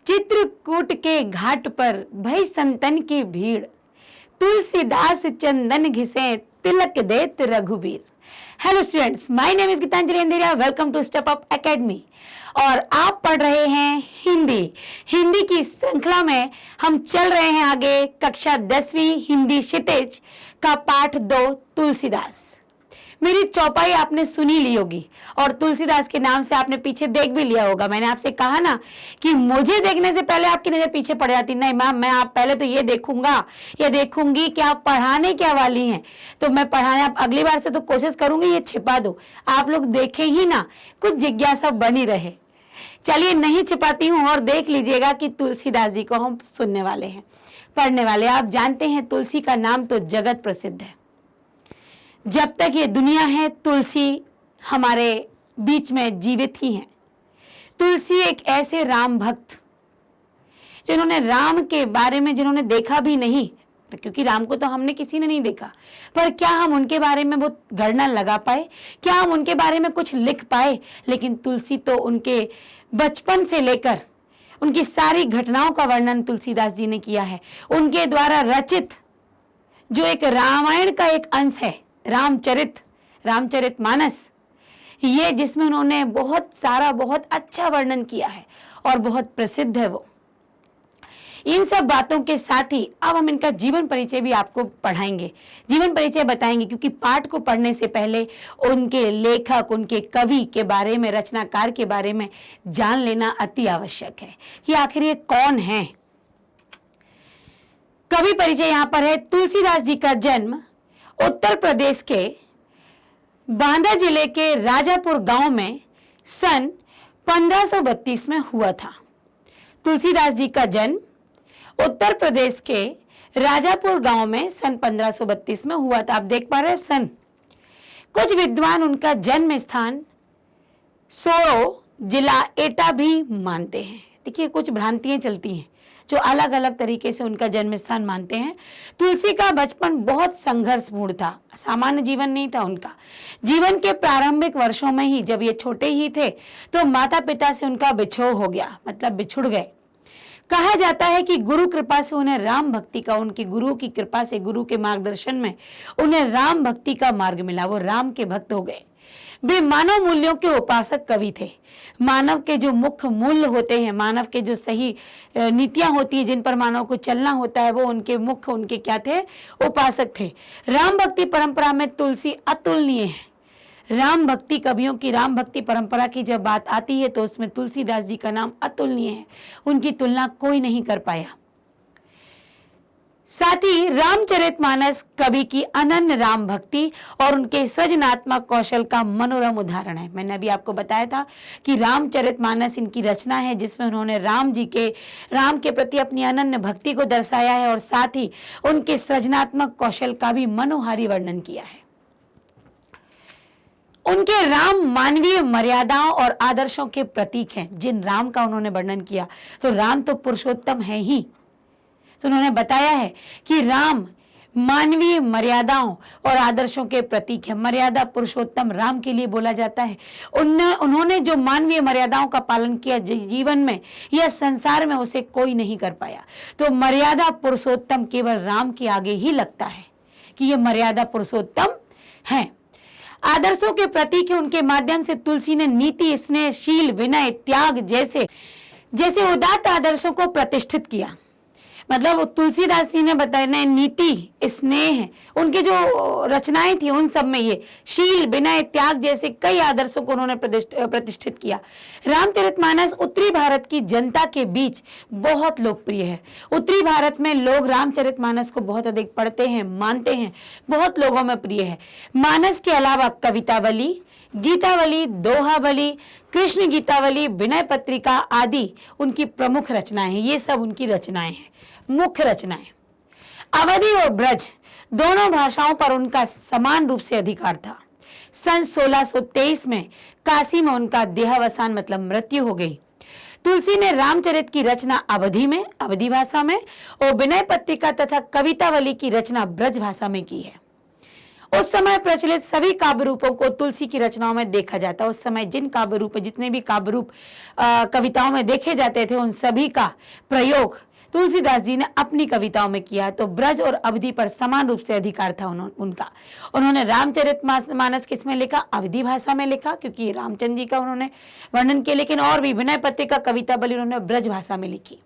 चित्रकूट के घाट पर भई संतन की भीड़, तुलसीदास चंदन घिसे तिलक देत Raghubir. Hello students, my name is Geetanjali Andheria. Welcome to Step Up Academy. और आप पढ़ रहे हैं हिंदी की श्रृंखला में हम चल रहे हैं आगे। कक्षा 10वीं हिंदी क्षितिज का पाठ 2 तुलसीदास। मेरी चौपाई आपने सुनी ली होगी और तुलसीदास के नाम से आपने पीछे देख भी लिया होगा। मैंने आपसे कहा ना कि मुझे देखने से पहले आपकी नजर पीछे पड़ जाती। नहीं मैम, मैं आप पहले तो ये देखूंगा, ये देखूंगी कि आप पढ़ाने क्या वाली हैं, तो मैं पढ़ाने आप अगली बार से तो कोशिश करूंगी ये छिपा दो, आप लोग देखें ही ना, कुछ जिज्ञासा बनी रहे। चलिए नहीं छिपाती हूं और देख लीजिएगा कि तुलसीदास जी को हम सुनने वाले हैं, पढ़ने वाले। आप जानते हैं तुलसी का नाम तो जगत प्रसिद्ध है। जब तक ये दुनिया है तुलसी हमारे बीच में जीवित ही है। तुलसी एक ऐसे राम भक्त जिन्होंने राम के बारे में जिन्होंने देखा भी नहीं, क्योंकि राम को तो हमने किसी ने नहीं देखा, पर क्या हम उनके बारे में वो गणना लगा पाए, क्या हम उनके बारे में कुछ लिख पाए? लेकिन तुलसी तो उनके बचपन से लेकर उनकी सारी घटनाओं का वर्णन तुलसीदास जी ने किया है। उनके द्वारा रचित जो एक रामायण का एक अंश है, रामचरितमानस, ये जिसमें उन्होंने बहुत सारा बहुत अच्छा वर्णन किया है और बहुत प्रसिद्ध है वो। इन सब बातों के साथ ही अब हम इनका जीवन परिचय भी आपको पढ़ाएंगे, जीवन परिचय बताएंगे, क्योंकि पाठ को पढ़ने से पहले उनके लेखक, उनके कवि के बारे में, रचनाकार के बारे में जान लेना अति आवश्यक है कि आखिर ये कौन है। कवि परिचय यहां पर है। तुलसीदास जी का जन्म उत्तर प्रदेश के बांदा जिले के राजापुर गांव में सन 1532 में हुआ था। तुलसीदास जी का जन्म उत्तर प्रदेश के राजापुर गांव में सन 1532 में हुआ था। आप देख पा रहे हैं सन। कुछ विद्वान उनका जन्म स्थान सोरो जिला एटा भी मानते हैं। देखिए, कुछ भ्रांतियां चलती हैं जो अलग अलग तरीके से उनका जन्म स्थान मानते हैं। तुलसी का बचपन बहुत संघर्षपूर्ण था, सामान्य जीवन नहीं था उनका। जीवन के प्रारंभिक वर्षों में ही, जब ये छोटे ही थे, तो माता पिता से उनका बिछोह हो गया, मतलब बिछुड़ गए। कहा जाता है कि गुरु कृपा से उन्हें राम भक्ति का, उनके गुरु की कृपा से, गुरु के मार्गदर्शन में उन्हें राम भक्ति का मार्ग मिला, वो राम के भक्त हो गए। वे मानव मूल्यों के उपासक कवि थे। मानव के जो मुख्य मूल्य होते हैं, मानव के जो सही नीतियां होती है, जिन पर मानव को चलना होता है, वो उनके मुख्य, उनके क्या थे? उपासक थे। राम भक्ति परंपरा में तुलसी अतुलनीय है। राम भक्ति कवियों की, राम भक्ति परंपरा की जब बात आती है तो उसमें तुलसीदास जी का नाम अतुलनीय है। उनकी तुलना कोई नहीं कर पाया। साथ ही रामचरितमानस कवि की अनन्य राम भक्ति और उनके सृजनात्मक कौशल का मनोरम उदाहरण है। मैंने अभी आपको बताया था कि रामचरितमानस इनकी रचना है जिसमें उन्होंने राम के प्रति अपनी अनन्य भक्ति को दर्शाया है और साथ ही उनके सृजनात्मक कौशल का भी मनोहारी वर्णन किया है। उनके राम मानवीय मर्यादाओं और आदर्शों के प्रतीक हैं। जिन राम का उन्होंने वर्णन किया, तो राम तो पुरुषोत्तम है ही, तो उन्होंने बताया है कि राम मानवीय मर्यादाओं और आदर्शों के प्रतीक है। मर्यादा पुरुषोत्तम राम के लिए बोला जाता है। उन्होंने जो मानवीय मर्यादाओं का पालन किया जीवन में, यह संसार में उसे कोई नहीं कर पाया। तो मर्यादा पुरुषोत्तम केवल राम के आगे ही लगता है कि यह मर्यादा पुरुषोत्तम है। आदर्शों के प्रतीक है। उनके माध्यम से तुलसी ने नीति, स्नेह, शील, विनय, त्याग जैसे उदात्त आदर्शों को प्रतिष्ठित किया। मतलब तुलसीदास जी ने बताया, नीति, स्नेह, उनके जो रचनाएं थी उन सब में ये शील, विनय, त्याग जैसे कई आदर्शों को उन्होंने प्रतिष्ठित किया। रामचरितमानस उत्तरी भारत की जनता के बीच बहुत लोकप्रिय है। उत्तरी भारत में लोग रामचरितमानस को बहुत अधिक पढ़ते हैं, मानते हैं, बहुत लोगों में प्रिय है। मानस के अलावा कवितावली, गीतावली, दोहावली, कृष्ण गीतावली, विनय पत्रिका आदि उनकी प्रमुख रचनाएं हैं। ये सब उनकी रचनाएं हैं, मुख्य रचनाएं। अवधी और ब्रज दोनों भाषाओं पर उनका समान रूप से अधिकार था। सन 1623 में काशी में उनका देहावसान, मतलब मृत्यु हो गई। तुलसी ने रामचरित की रचना अवधी भाषा में और विनय पत्रिका तथा कवितावली की रचना ब्रज भाषा में की है। उस समय प्रचलित सभी काव्य रूपों को तुलसी की रचनाओं में देखा जाता है। उस समय जिन काव्य रूप, जितने भी काव्य रूप कविताओं में देखे जाते थे, उन सभी का प्रयोग तुलसीदास जी ने अपनी कविताओं में किया। तो ब्रज और अवधि पर समान रूप से अधिकार था उनका। उन्होंने रामचरितमानस किस में लिखा? अवधि भाषा में लिखा, क्योंकि रामचंद्र जी का उन्होंने वर्णन किया। लेकिन और भी विनय पत्रिका, कविता बलि उन्होंने ब्रज भाषा में लिखी।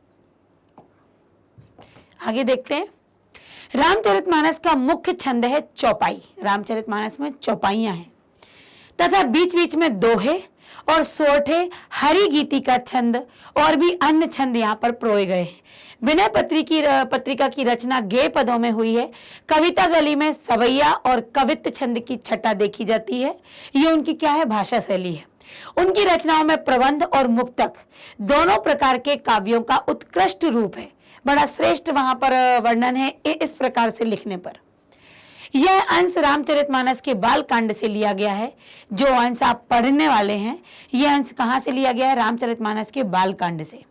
आगे देखते हैं। रामचरितमानस का मुख्य छंद है चौपाई। रामचरितमानस में चौपाइयां हैं तथा बीच बीच में दोहे और सोरठे, हरि गीति का छंद और भी अन्य छंद यहाँ पर परोए गए हैं। विनय पत्रिका की रचना गेय पदों में हुई है। कविता गली में सवैया और कवित्त छंद की छटा देखी जाती है। ये उनकी क्या है? भाषा शैली है। उनकी रचनाओं में प्रबंध और मुक्तक दोनों प्रकार के काव्यों का उत्कृष्ट रूप है। बड़ा श्रेष्ठ वहां पर वर्णन है इस प्रकार से लिखने पर। यह अंश रामचरितमानस के बाल कांड से लिया गया है। जो अंश आप पढ़ने वाले हैं, यह अंश कहां से लिया गया है? रामचरितमानस के बाल कांड से।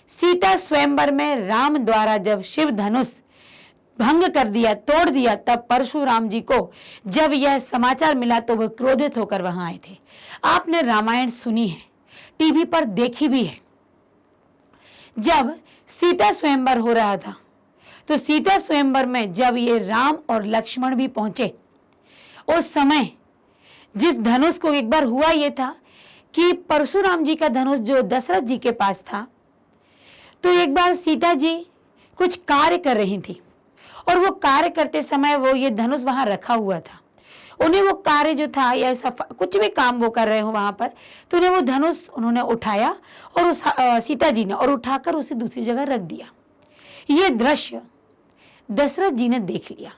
सीता स्वयंवर में राम द्वारा जब शिव धनुष भंग कर दिया, तोड़ दिया, तब परशुराम जी को जब यह समाचार मिला तो वह क्रोधित होकर वहां आए थे। आपने रामायण सुनी है, टीवी पर देखी भी है। जब सीता स्वयंवर हो रहा था तो सीता स्वयंवर में जब ये राम और लक्ष्मण भी पहुंचे, उस समय जिस धनुष को एक बार हुआ ये था कि परशुराम जी का धनुष जो दशरथ जी के पास था, तो एक बार सीता जी कुछ कार्य कर रही थी और वो कार्य करते समय वो ये धनुष वहां रखा हुआ था। उन्हें वो कार्य जो था या कुछ भी काम वो कर रहे हो वहां पर, तो उन्हें वो धनुष उन्होंने उठाया और उस सीता जी ने और उठाकर उसे दूसरी जगह रख दिया। ये दृश्य दशरथ जी ने देख लिया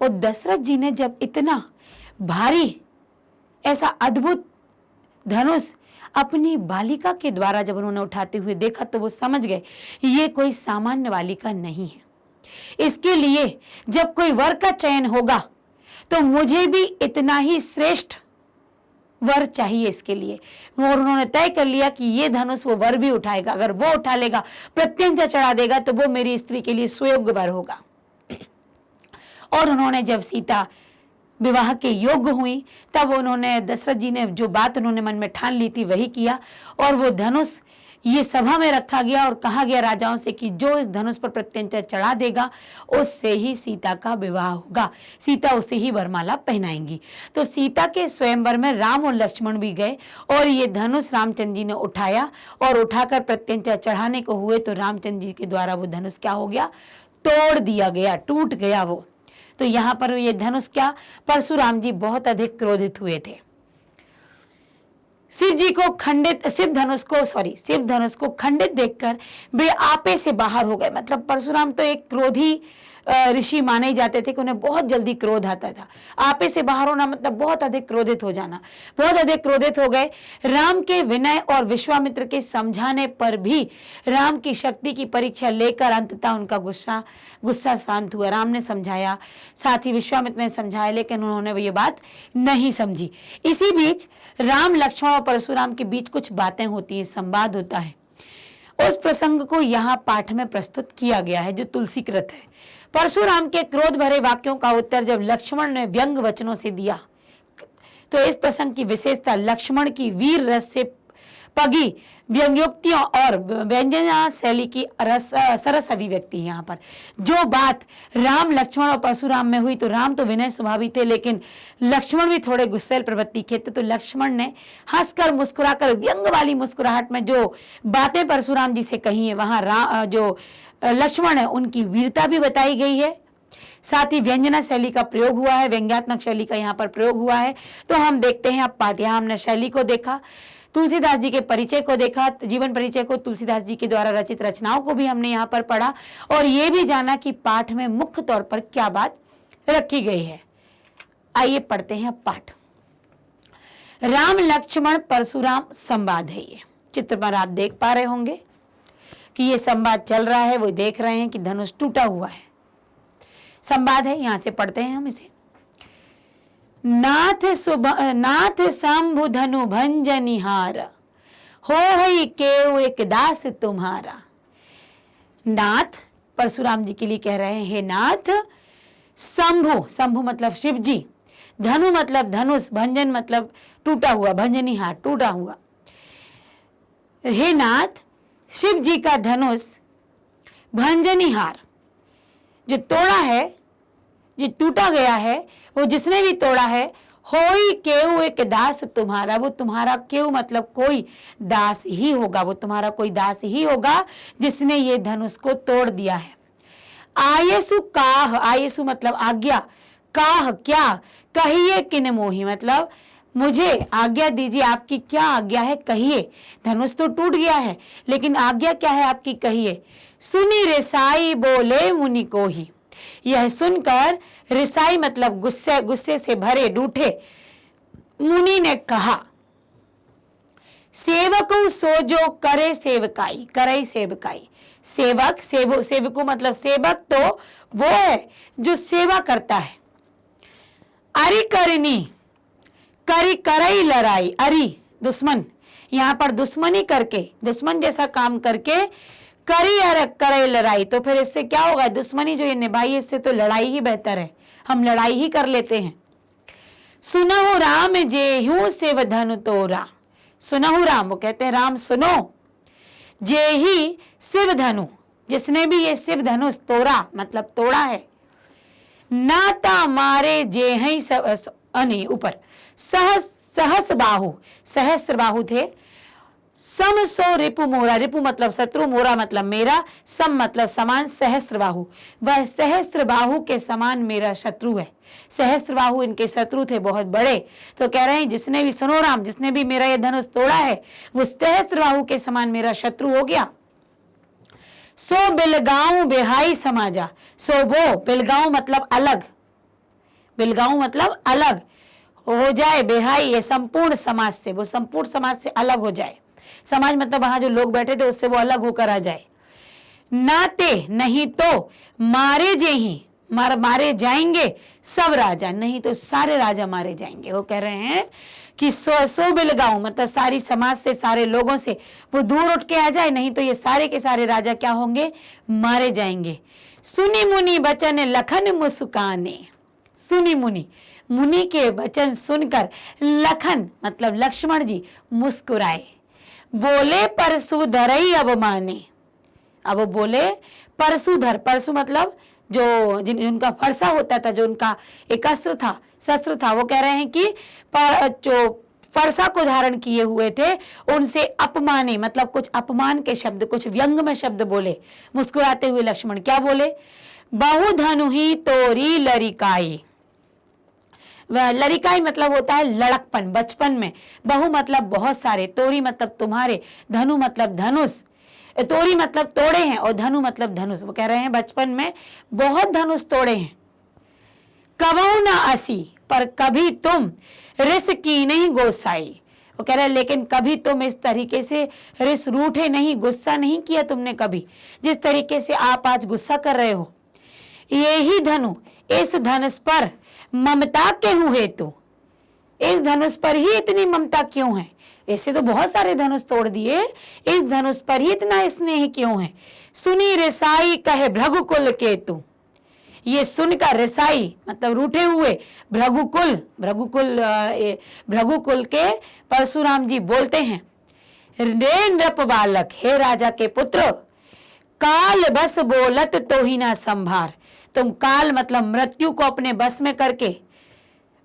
और दशरथ जी ने जब इतना भारी ऐसा अद्भुत धनुष अपनी बालिका के द्वारा जब उन्होंने उठाते हुए देखा तो वो समझ गए ये कोई सामान्य बालिका नहीं है। इसके लिए जब कोई वर का चयन होगा तो मुझे भी इतना ही श्रेष्ठ वर चाहिए इसके लिए। और उन्होंने तय कर लिया कि ये धनुष वो वर भी उठाएगा। अगर वो उठा लेगा, प्रत्यंचा चढ़ा देगा, तो वो मेरी स्त्री के लिए सुयोग्य वर होगा। और उन्होंने जब सीता विवाह के योग्य हुई, तब उन्होंने दशरथ जी ने जो बात उन्होंने मन में ठान ली थी वही किया और वो धनुष ये सभा में रखा गया और कहा गया राजाओं से कि जो इस धनुष पर प्रत्यंचा चढ़ा देगा उससे ही सीता का विवाह होगा, सीता उसे ही वरमाला पहनाएंगी। तो सीता के स्वयंवर में राम और लक्ष्मण भी गए और ये धनुष रामचंद्र जी ने उठाया और उठाकर प्रत्यंचा चढ़ाने को हुए तो रामचंद्र जी के द्वारा वो धनुष क्या हो गया? तोड़ दिया गया, टूट गया वो। तो यहाँ पर ये धनुष क्या, परशुराम जी बहुत अधिक क्रोधित हुए थे। शिव धनुष को खंडित देखकर वे आपे से बाहर हो गए। मतलब परशुराम तो एक क्रोधी ऋषि माने जाते थे कि उन्हें बहुत जल्दी क्रोध आता था। आपे से बाहर होना मतलब बहुत अधिक क्रोधित हो जाना। बहुत अधिक क्रोधित हो गए। राम के विनय और विश्वामित्र के समझाने पर भी राम की शक्ति की परीक्षा लेकर अंततः उनका गुस्सा शांत हुआ। राम ने समझाया, साथ ही विश्वामित्र ने समझाया, लेकिन उन्होंने ये बात नहीं समझी। इसी बीच राम, लक्ष्मण और परशुराम के बीच कुछ बातें होती हैं, संवाद होता है। उस प्रसंग को यहाँ पाठ में प्रस्तुत किया गया है जो तुलसीकृत है। परशुराम के क्रोध भरे वाक्यों का उत्तर जब लक्ष्मण ने व्यंग वचनों से दिया तो इस प्रसंग की विशेषता लक्ष्मण की वीर रस से पगी व्यंग्योक्तियों और व्यंजना शैली की सरस अभिव्यक्ति। यहाँ पर जो बात राम, लक्ष्मण और परशुराम में हुई तो राम तो विनय स्वभावी थे, लेकिन लक्ष्मण भी थोड़े गुस्सैल प्रवृत्ति के थे। तो लक्ष्मण ने हंसकर मुस्कुराकर व्यंग वाली मुस्कुराहट में जो बातें परशुराम जी से कही है, वहां जो लक्ष्मण है उनकी वीरता भी बताई गई है। साथ ही व्यंजना शैली का प्रयोग हुआ है, व्यंग्यात्मक शैली का यहाँ पर प्रयोग हुआ है। तो हम देखते हैं अब पाठ। यहाँ हमने शैली को देखा, तुलसीदास जी के परिचय को देखा, जीवन परिचय को, तुलसीदास जी के द्वारा रचित रचनाओं को भी हमने यहाँ पर पढ़ा और ये भी जाना कि पाठ में मुख्य तौर पर क्या बात रखी गई है। आइए पढ़ते हैं पाठ। राम लक्ष्मण परशुराम संवाद है। ये चित्र पर आप देख पा रहे होंगे कि ये संवाद चल रहा है। वो देख रहे हैं कि धनुष टूटा हुआ है, संवाद है। यहां से पढ़ते हैं हम इसे। नाथ शंभु धनु भंजनिहार, हो हई केउ एक दास तुम्हारा। नाथ परशुराम जी के लिए कह रहे हैं, हे नाथ, शंभु, शंभु मतलब शिव जी, धनु मतलब धनुष, भंजन मतलब टूटा हुआ, भंजनी हार, टूटा हुआ। हे नाथ, शिव जी का धनुष भंजनी हार जो तोड़ा है, जो टूटा गया है, वो जिसने भी तोड़ा है, होई केऊ एक दास तुम्हारा, वो तुम्हारा केऊ मतलब कोई दास ही होगा, वो तुम्हारा कोई दास ही होगा जिसने ये धनुष को तोड़ दिया है। आयसु काह, आयसु मतलब आज्ञा, काह क्या, कहिए किन मोही मतलब मुझे आज्ञा दीजिए, आपकी क्या आज्ञा है कहिए। धनुष तो टूट गया है लेकिन आज्ञा क्या है आपकी कहिए। सुनी रिसाई बोले मुनि को ही, यह सुनकर रिसाई मतलब गुस्से, गुस्से से भरे डूठे मुनि ने कहा, सेवकु सो जो करे सेवकाई, करे सेवकाई। सेवक, सेवकु मतलब सेवक तो वो है जो सेवा करता है। अरि करनी, करी करई लड़ाई, अरि दुश्मन, यहाँ पर दुश्मनी करके, दुश्मन जैसा काम करके करी अर करे लड़ाई, तो फिर इससे क्या होगा, दुश्मनी जो ये निभाई इससे तो लड़ाई ही बेहतर है, हम लड़ाई ही कर लेते हैं। सुनहु राम जेहू शिव धनु तोरा, सुनहु राम, वो कहते हैं राम सुनो, जे ही शिव धनु, जिसने भी ये शिव धनुष तोड़ा मतलब तोड़ा है, नाता मारे जे ही नहीं ऊपर, सहस बाहु, सहस्त्र बाहु थे, सम सो रिपु मोरा, रिपु मतलब शत्रु, मोरा मतलब मेरा, सम मतलब समान, सहस्त्र बाहु, वह सहस्त्र बाहु के समान मेरा शत्रु है। सहस्त्र बाहु इनके शत्रु थे बहुत बड़े, तो कह रहे हैं जिसने भी, सुनो राम, जिसने भी मेरा ये धनुष तोड़ा है वो सहस्त्र बाहु के समान मेरा शत्रु हो गया। सो बिलगांव बेहाई समाजा, सो वो, बिलगांव मतलब अलग, बिलगांव मतलब अलग हो जाए, बेहाई ये संपूर्ण समाज से, वो संपूर्ण समाज से अलग हो जाए। समाज मतलब वहां जो लोग बैठे थे उससे वो अलग होकर आ जाए। नाते नहीं तो मारे जे ही, मारे जाएंगे सब राजा, नहीं तो सारे राजा मारे जाएंगे। वो कह रहे हैं कि सो बिलगांव मतलब सारी समाज से, सारे लोगों से वो दूर उठ के आ जाए, नहीं तो ये सारे के सारे राजा क्या होंगे, मारे जाएंगे। सुनी मुनि बचन लखन मुस्काने, सुनी मुनि, मुनि के वचन सुनकर लखन मतलब लक्ष्मण जी मुस्कुराए, बोले परशुधरई अब माने, अब वो बोले परशुधर, परशु मतलब जो जिनका फरसा होता था, जो उनका एक अस्त्र था, शस्त्र था, वो कह रहे हैं कि जो फरसा को धारण किए हुए थे उनसे अपमाने मतलब कुछ अपमान के शब्द, कुछ व्यंग में शब्द बोले। मुस्कुराते हुए लक्ष्मण क्या बोले, बहु धनु ही तोरी लरिकाई, लरिकाई मतलब होता है लड़कपन, बचपन में। बहु मतलब बहुत सारे, तोरी मतलब तुम्हारे, धनु मतलब धनुष, तोरी मतलब तोड़े हैं और धनु मतलब धनुष। वो कह रहे हैं बचपन में बहुत धनुष तोड़े हैं। कबहु न असी, पर कभी तुम रिस की नहीं गोसाई, वो कह रहे हैं लेकिन कभी तुम इस तरीके से रिस रूठे नहीं, गुस्सा नहीं किया तुमने कभी, जिस तरीके से आप आज गुस्सा कर रहे हो। ये ही धनु, इस धनुष पर ममता के हुए तो, इस धनुष पर ही इतनी ममता क्यों है, ऐसे तो बहुत सारे धनुष तोड़ दिए, इस धनुष पर ही इतना स्नेह क्यों है। सुनी रिसाई कहे भृगुकुल केतु, ये सुनकर रिसाई मतलब रूठे हुए भृगुकुल, भृगुकुल के परशुराम जी बोलते हैं, रे नृप बालक, हे राजा के पुत्र, काल बस बोलत तो ही ना संभार, तुम काल मतलब मृत्यु को अपने बस में करके,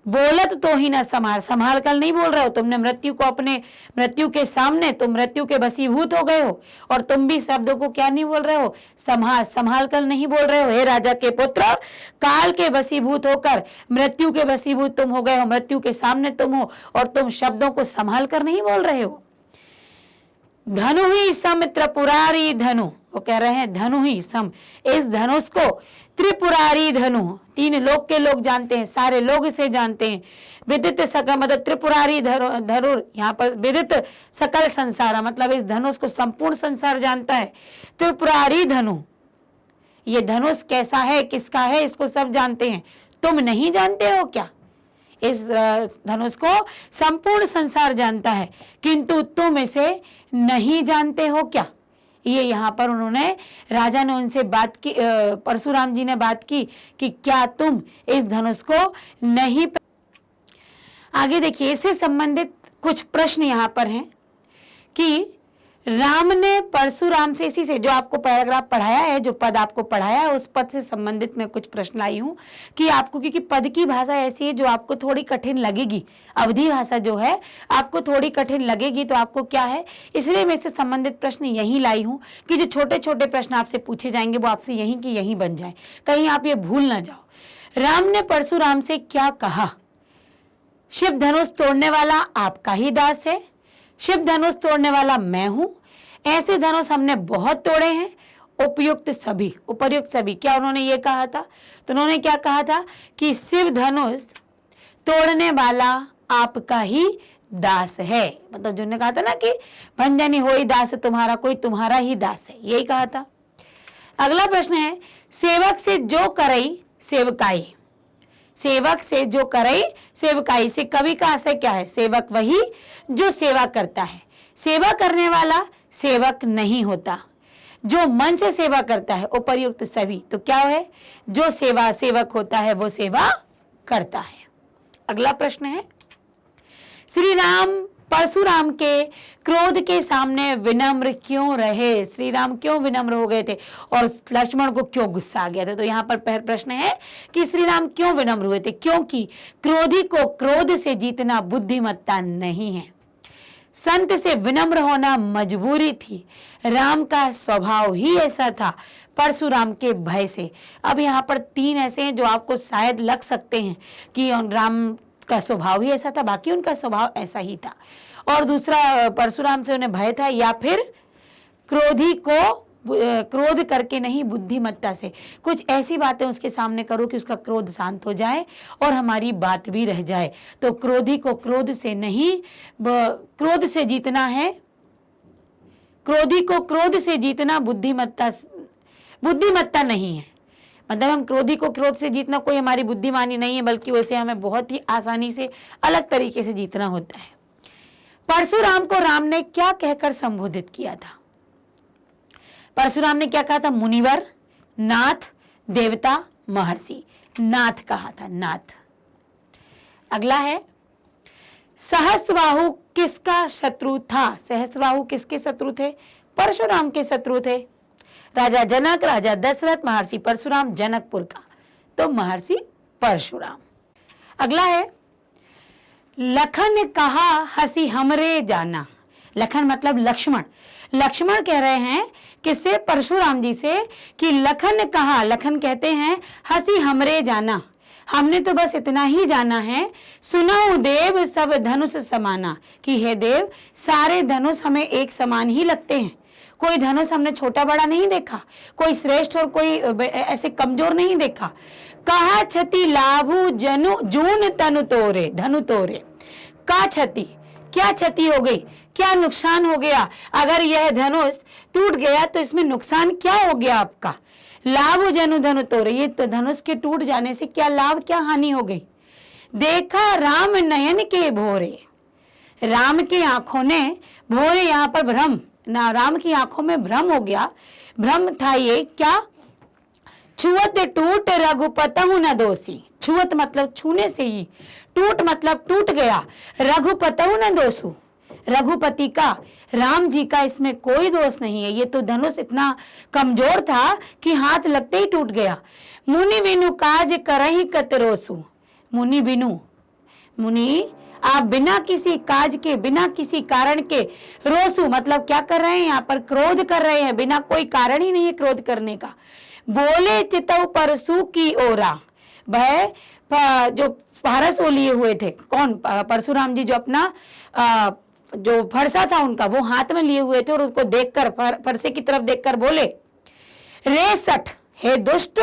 बोलत तो ही ना संभार, संभाल कर नहीं बोल रहे हो, तुमने मृत्यु को अपने, मृत्यु के सामने तुम मृत्यु के वशीभूत हो गए हो, और तुम भी शब्दों को क्या नहीं बोल रहे हो, संभाल, संभाल कर नहीं बोल रहे हो। हे राजा के पुत्र, काल के वशीभूत होकर मृत्यु के वशीभूत तुम हो गए हो, मृत्यु के सामने तुम हो और तुम शब्दों को संभाल कर नहीं बोल रहे हो। धनु ही सम त्रिपुरारी धनु, वो कह रहे हैं धनु ही सम, इस धनुष को त्रिपुरारी धनु, तीन लोक के लोग जानते हैं, सारे लोग इसे जानते हैं। विदित सकल मतलब त्रिपुरारी धनुर, यहाँ पर विदित सकल संसार मतलब इस धनुष को संपूर्ण संसार जानता है। त्रिपुरारी धनु, ये धनुष कैसा है, किसका है, इसको सब जानते हैं, तुम नहीं जानते हो क्या। इस धनुष को संपूर्ण संसार जानता है किंतु तुम इसे नहीं जानते हो क्या। ये यहाँ पर उन्होंने, राजा ने उनसे बात की, परशुराम जी ने बात की कि क्या तुम इस धनुष को नहीं आगे देखिए, इससे संबंधित कुछ प्रश्न यहाँ पर हैं कि राम ने परशुराम से, इसी से जो आपको पैराग्राफ पढ़ाया है, जो पद आपको पढ़ाया है, उस पद से संबंधित मैं कुछ प्रश्न लाई हूं कि आपको, क्योंकि पद की भाषा ऐसी है जो आपको थोड़ी कठिन लगेगी, अवधि भाषा जो है आपको थोड़ी कठिन लगेगी, तो आपको क्या है, इसलिए मैं इससे संबंधित प्रश्न यही लाई हूं कि जो छोटे छोटे प्रश्न आपसे पूछे जाएंगे वो आपसे यहीं की यहीं बन जाए, कहीं आप ये भूल ना जाओ। राम ने परशुराम से क्या कहा? शिव धनुष तोड़ने वाला आपका ही दास है, शिव धनुष तोड़ने वाला मैं हूं, ऐसे धनुष हमने बहुत तोड़े हैं, उपयुक्त सभी। क्या उन्होंने ये कहा था? तो उन्होंने क्या कहा था कि शिव धनुष तोड़ने वाला आपका ही दास है, मतलब जिन्होंने कहा था ना कि भंजनी होई दास तुम्हारा, कोई तुम्हारा ही दास है, यही कहा था। अगला प्रश्न है, सेवक से जो करई सेवकाई, सेवक से जो करे सेवकाई, से कवि का आशय क्या है? सेवक वही जो सेवा करता है, सेवा करने वाला सेवक नहीं होता, जो मन से सेवा करता है, उपर्युक्त सभी। तो क्या है, जो सेवक होता है वो सेवा करता है। अगला प्रश्न है, श्री राम परशुराम के क्रोध के सामने विनम्र क्यों रहे? श्री राम क्यों विनम्र हो गए थे और लक्ष्मण को क्यों गुस्सा आ गया था? तो यहाँ पर पहला प्रश्न है कि श्री राम क्यों विनम्र हुए थे? क्योंकि क्रोधी को क्रोध से जीतना बुद्धिमत्ता नहीं है, संत से विनम्र होना मजबूरी थी, राम का स्वभाव ही ऐसा था, परशुराम के भय से। अब यहाँ पर 3 ऐसे हैं जो आपको शायद लग सकते हैं कि राम का स्वभाव ही ऐसा था, बाकी उनका स्वभाव ऐसा ही था, और दूसरा परशुराम से उन्हें भय था, या फिर क्रोधी को क्रोध करके नहीं, बुद्धिमत्ता से कुछ ऐसी बातें उसके सामने करो कि उसका क्रोध शांत हो जाए और हमारी बात भी रह जाए। तो क्रोधी को क्रोध से नहीं, क्रोध से जीतना है, क्रोधी को क्रोध से जीतना बुद्धिमत्ता नहीं है। मतलब हम क्रोधी को क्रोध से जीतना कोई हमारी बुद्धिमानी नहीं है, बल्कि वैसे हमें बहुत ही आसानी से अलग तरीके से जीतना होता है। परशुराम को राम ने क्या कहकर संबोधित किया था? परशुराम ने क्या कहा था? मुनिवर, नाथ, देवता, महर्षि। नाथ कहा था, नाथ। अगला है, सहस्रबाहु किसका शत्रु था? सहस्रबाहु किसके शत्रु थे? परशुराम के शत्रु थे। राजा जनक, राजा दशरथ, महर्षि परशुराम, जनकपुर का, तो महर्षि परशुराम। अगला है, लखन कहा हसी हमरे जाना। लखन मतलब लक्ष्मण। लक्ष्मण कह रहे हैं किससे? परशुराम जी से, कि लखन कहा, लखन कहते हैं हसी हमरे जाना, हमने तो बस इतना ही जाना है, सुनाऊं देव सब धनुष समाना, कि हे देव सारे धनुष हमें एक समान ही लगते हैं, कोई धनुष हमने छोटा बड़ा नहीं देखा, कोई श्रेष्ठ और कोई ऐसे कमजोर नहीं देखा। कहा क्षति लाभु जनु जून तनु तोरे, धनु तोरे। का क्षति, क्या क्षति हो गई, क्या नुकसान हो गया? अगर यह धनुष टूट गया तो इसमें नुकसान क्या हो गया आपका? लाभ जनु धनु तोरे, ये तो धनुष के टूट जाने से क्या लाभ क्या हानि हो गई? देखा राम नयन के भोरे, राम की आंखों ने, भोरे यहाँ पर भ्रम ना, राम की आंखों में भ्रम हो गया। भ्रम था ये क्या? छुअत टूट रघुपतहु न दोषी। छुअत मतलब छूने से ही, टूट मतलब टूट गया, रघुपतहु न दोषु, रघुपति का, राम जी का इसमें कोई दोष नहीं है। ये तो धनुष इतना कमजोर था कि हाथ लगते ही टूट गया। मुनि बिनु काज करहि कतरोसु। मुनि बिनु, मुनि आप बिना किसी काज के, बिना किसी कारण के, रोसु मतलब क्या कर रहे हैं? यहाँ पर क्रोध कर रहे हैं, बिना कोई कारण ही नहीं है क्रोध करने का। बोले चितव परसु की ओरा, वह जो फारस वो लिए हुए थे, कौन? परशुराम जी जो अपना जो फरसा था उनका वो हाथ में लिए हुए थे, और उसको देखकर, फरसे की तरफ देखकर बोले, रे सठ, हे दुष्ट,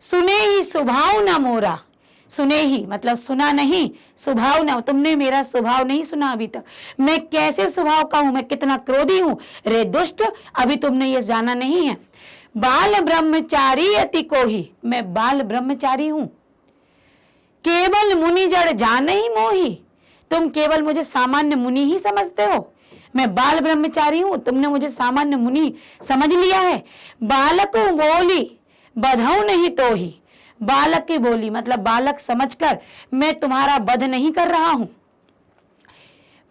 सुने ही स्वभाव न मोरा। सुने ही मतलब सुना नहीं, स्वभाव ना, तुमने मेरा स्वभाव नहीं सुना अभी तक, मैं कैसे स्वभाव का हूं, मैं कितना क्रोधी हूं। रे दुष्ट, अभी तुमने ये जाना नहीं है। बाल ब्रह्मचारी अति कोही, मैं बाल ब्रह्मचारी हूं। केवल मुनि जड़ जान ही मोही, तुम केवल मुझे सामान्य मुनि ही समझते हो। मैं बाल ब्रह्मचारी हूं, तुमने मुझे सामान्य मुनि समझ लिया है। बालक बोली बधाऊ नहीं तो ही, बालक की बोली मतलब बालक समझकर मैं तुम्हारा वध नहीं कर रहा हूं।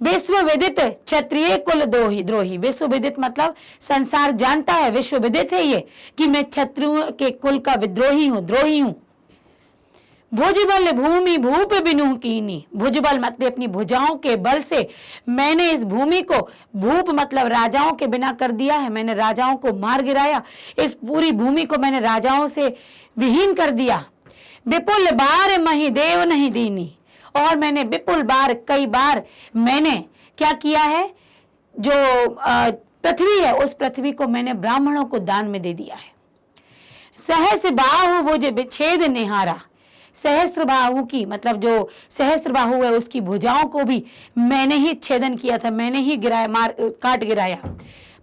विश्व विदित क्षत्रिय कुल द्रोही, विश्व विदित मतलब संसार जानता है, विश्व विदित है ये कि मैं क्षत्रियों के कुल का विद्रोही हूं, द्रोही हूं। भुजबल भूमि भूप बिनु कीनी, भुजबल मतलब अपनी भुजाओं के बल से मैंने इस भूमि को, भूप मतलब राजाओं के बिना कर दिया है, मैंने राजाओं को मार गिराया, इस पूरी भूमि को मैंने राजाओं से विहीन कर दिया। विपुल बार मही देव नहीं दीनी, और मैंने विपुल बार कई बार मैंने क्या किया है, जो पृथ्वी है उस पृथ्वी को मैंने ब्राह्मणों को दान में दे दिया है। सहस्र बाहु भुज विच्छेद निहारा, सहस्र बाहु की मतलब जो सहस्र बाहु है उसकी भुजाओं को भी मैंने ही छेदन किया था, मैंने ही गिराया, काट गिराया।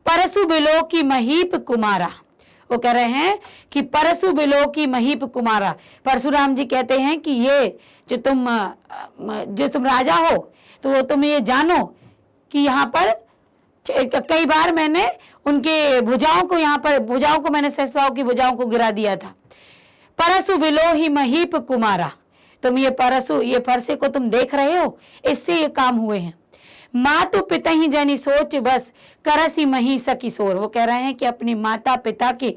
परसु बिलो की महीप कुमारा, वो कह रहे हैं कि परसु बिलो की महीप कुमारा, परशुराम जी कहते हैं कि ये जो तुम राजा हो तो तुम ये जानो कि यहाँ पर कई बार मैंने उनके भुजाओं को, यहाँ पर भुजाओं को मैंने सहस्राओं की भुजाओं को गिरा दिया था। परसु बिलो ही महीप कुमारा, तुम ये परसु, ये फरसे को तुम देख रहे हो, इससे ये काम हुए हैं। मातु पिता ही जनी सोच बस करसी मही सकिशोर, वो कह रहे हैं कि अपनी माता पिता के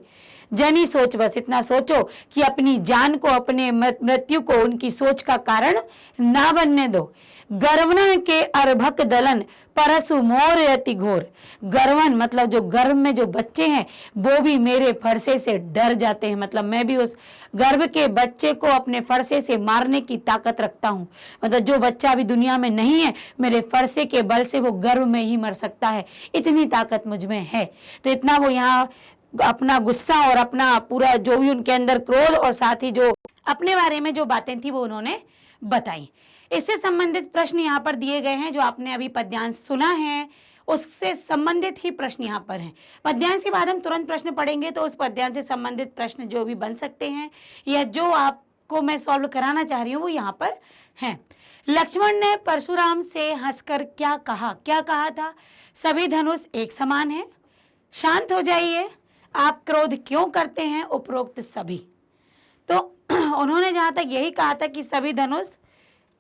जनी सोच, बस इतना सोचो कि अपनी जान को, अपने मृत्यु को उनकी सोच का कारण ना बनने दो। गर्वन के अर्भक दलन परसु मोर अति घोर, गर्वन मतलब जो गर्भ में जो बच्चे हैं वो भी मेरे फरसे से डर जाते हैं, मतलब मैं भी उस गर्भ के बच्चे को अपने फरसे से मारने की ताकत रखता हूँ, मतलब जो बच्चा अभी दुनिया में नहीं है मेरे फरसे के बल से वो गर्भ में ही मर सकता है, इतनी ताकत मुझ में है। तो इतना वो यहाँ अपना गुस्सा और अपना पूरा जो भी उनके अंदर क्रोध और साथ ही जो अपने बारे में जो बातें थी वो उन्होंने बताई। इससे संबंधित प्रश्न यहाँ पर दिए गए हैं, जो आपने अभी पद्यांश सुना है उससे संबंधित ही प्रश्न यहाँ पर हैं। पद्यांश के बाद हम तुरंत प्रश्न पढ़ेंगे, तो उस पद्यांश से संबंधित प्रश्न जो भी बन सकते हैं या जो आपको मैं सॉल्व कराना चाह रही हूँ वो यहाँ पर हैं। लक्ष्मण ने परशुराम से हंसकर क्या कहा, क्या कहा था? सभी धनुष एक समान है, शांत हो जाइए, आप क्रोध क्यों करते हैं, उपरोक्त सभी। तो उन्होंने जहां तक यही कहा था कि सभी धनुष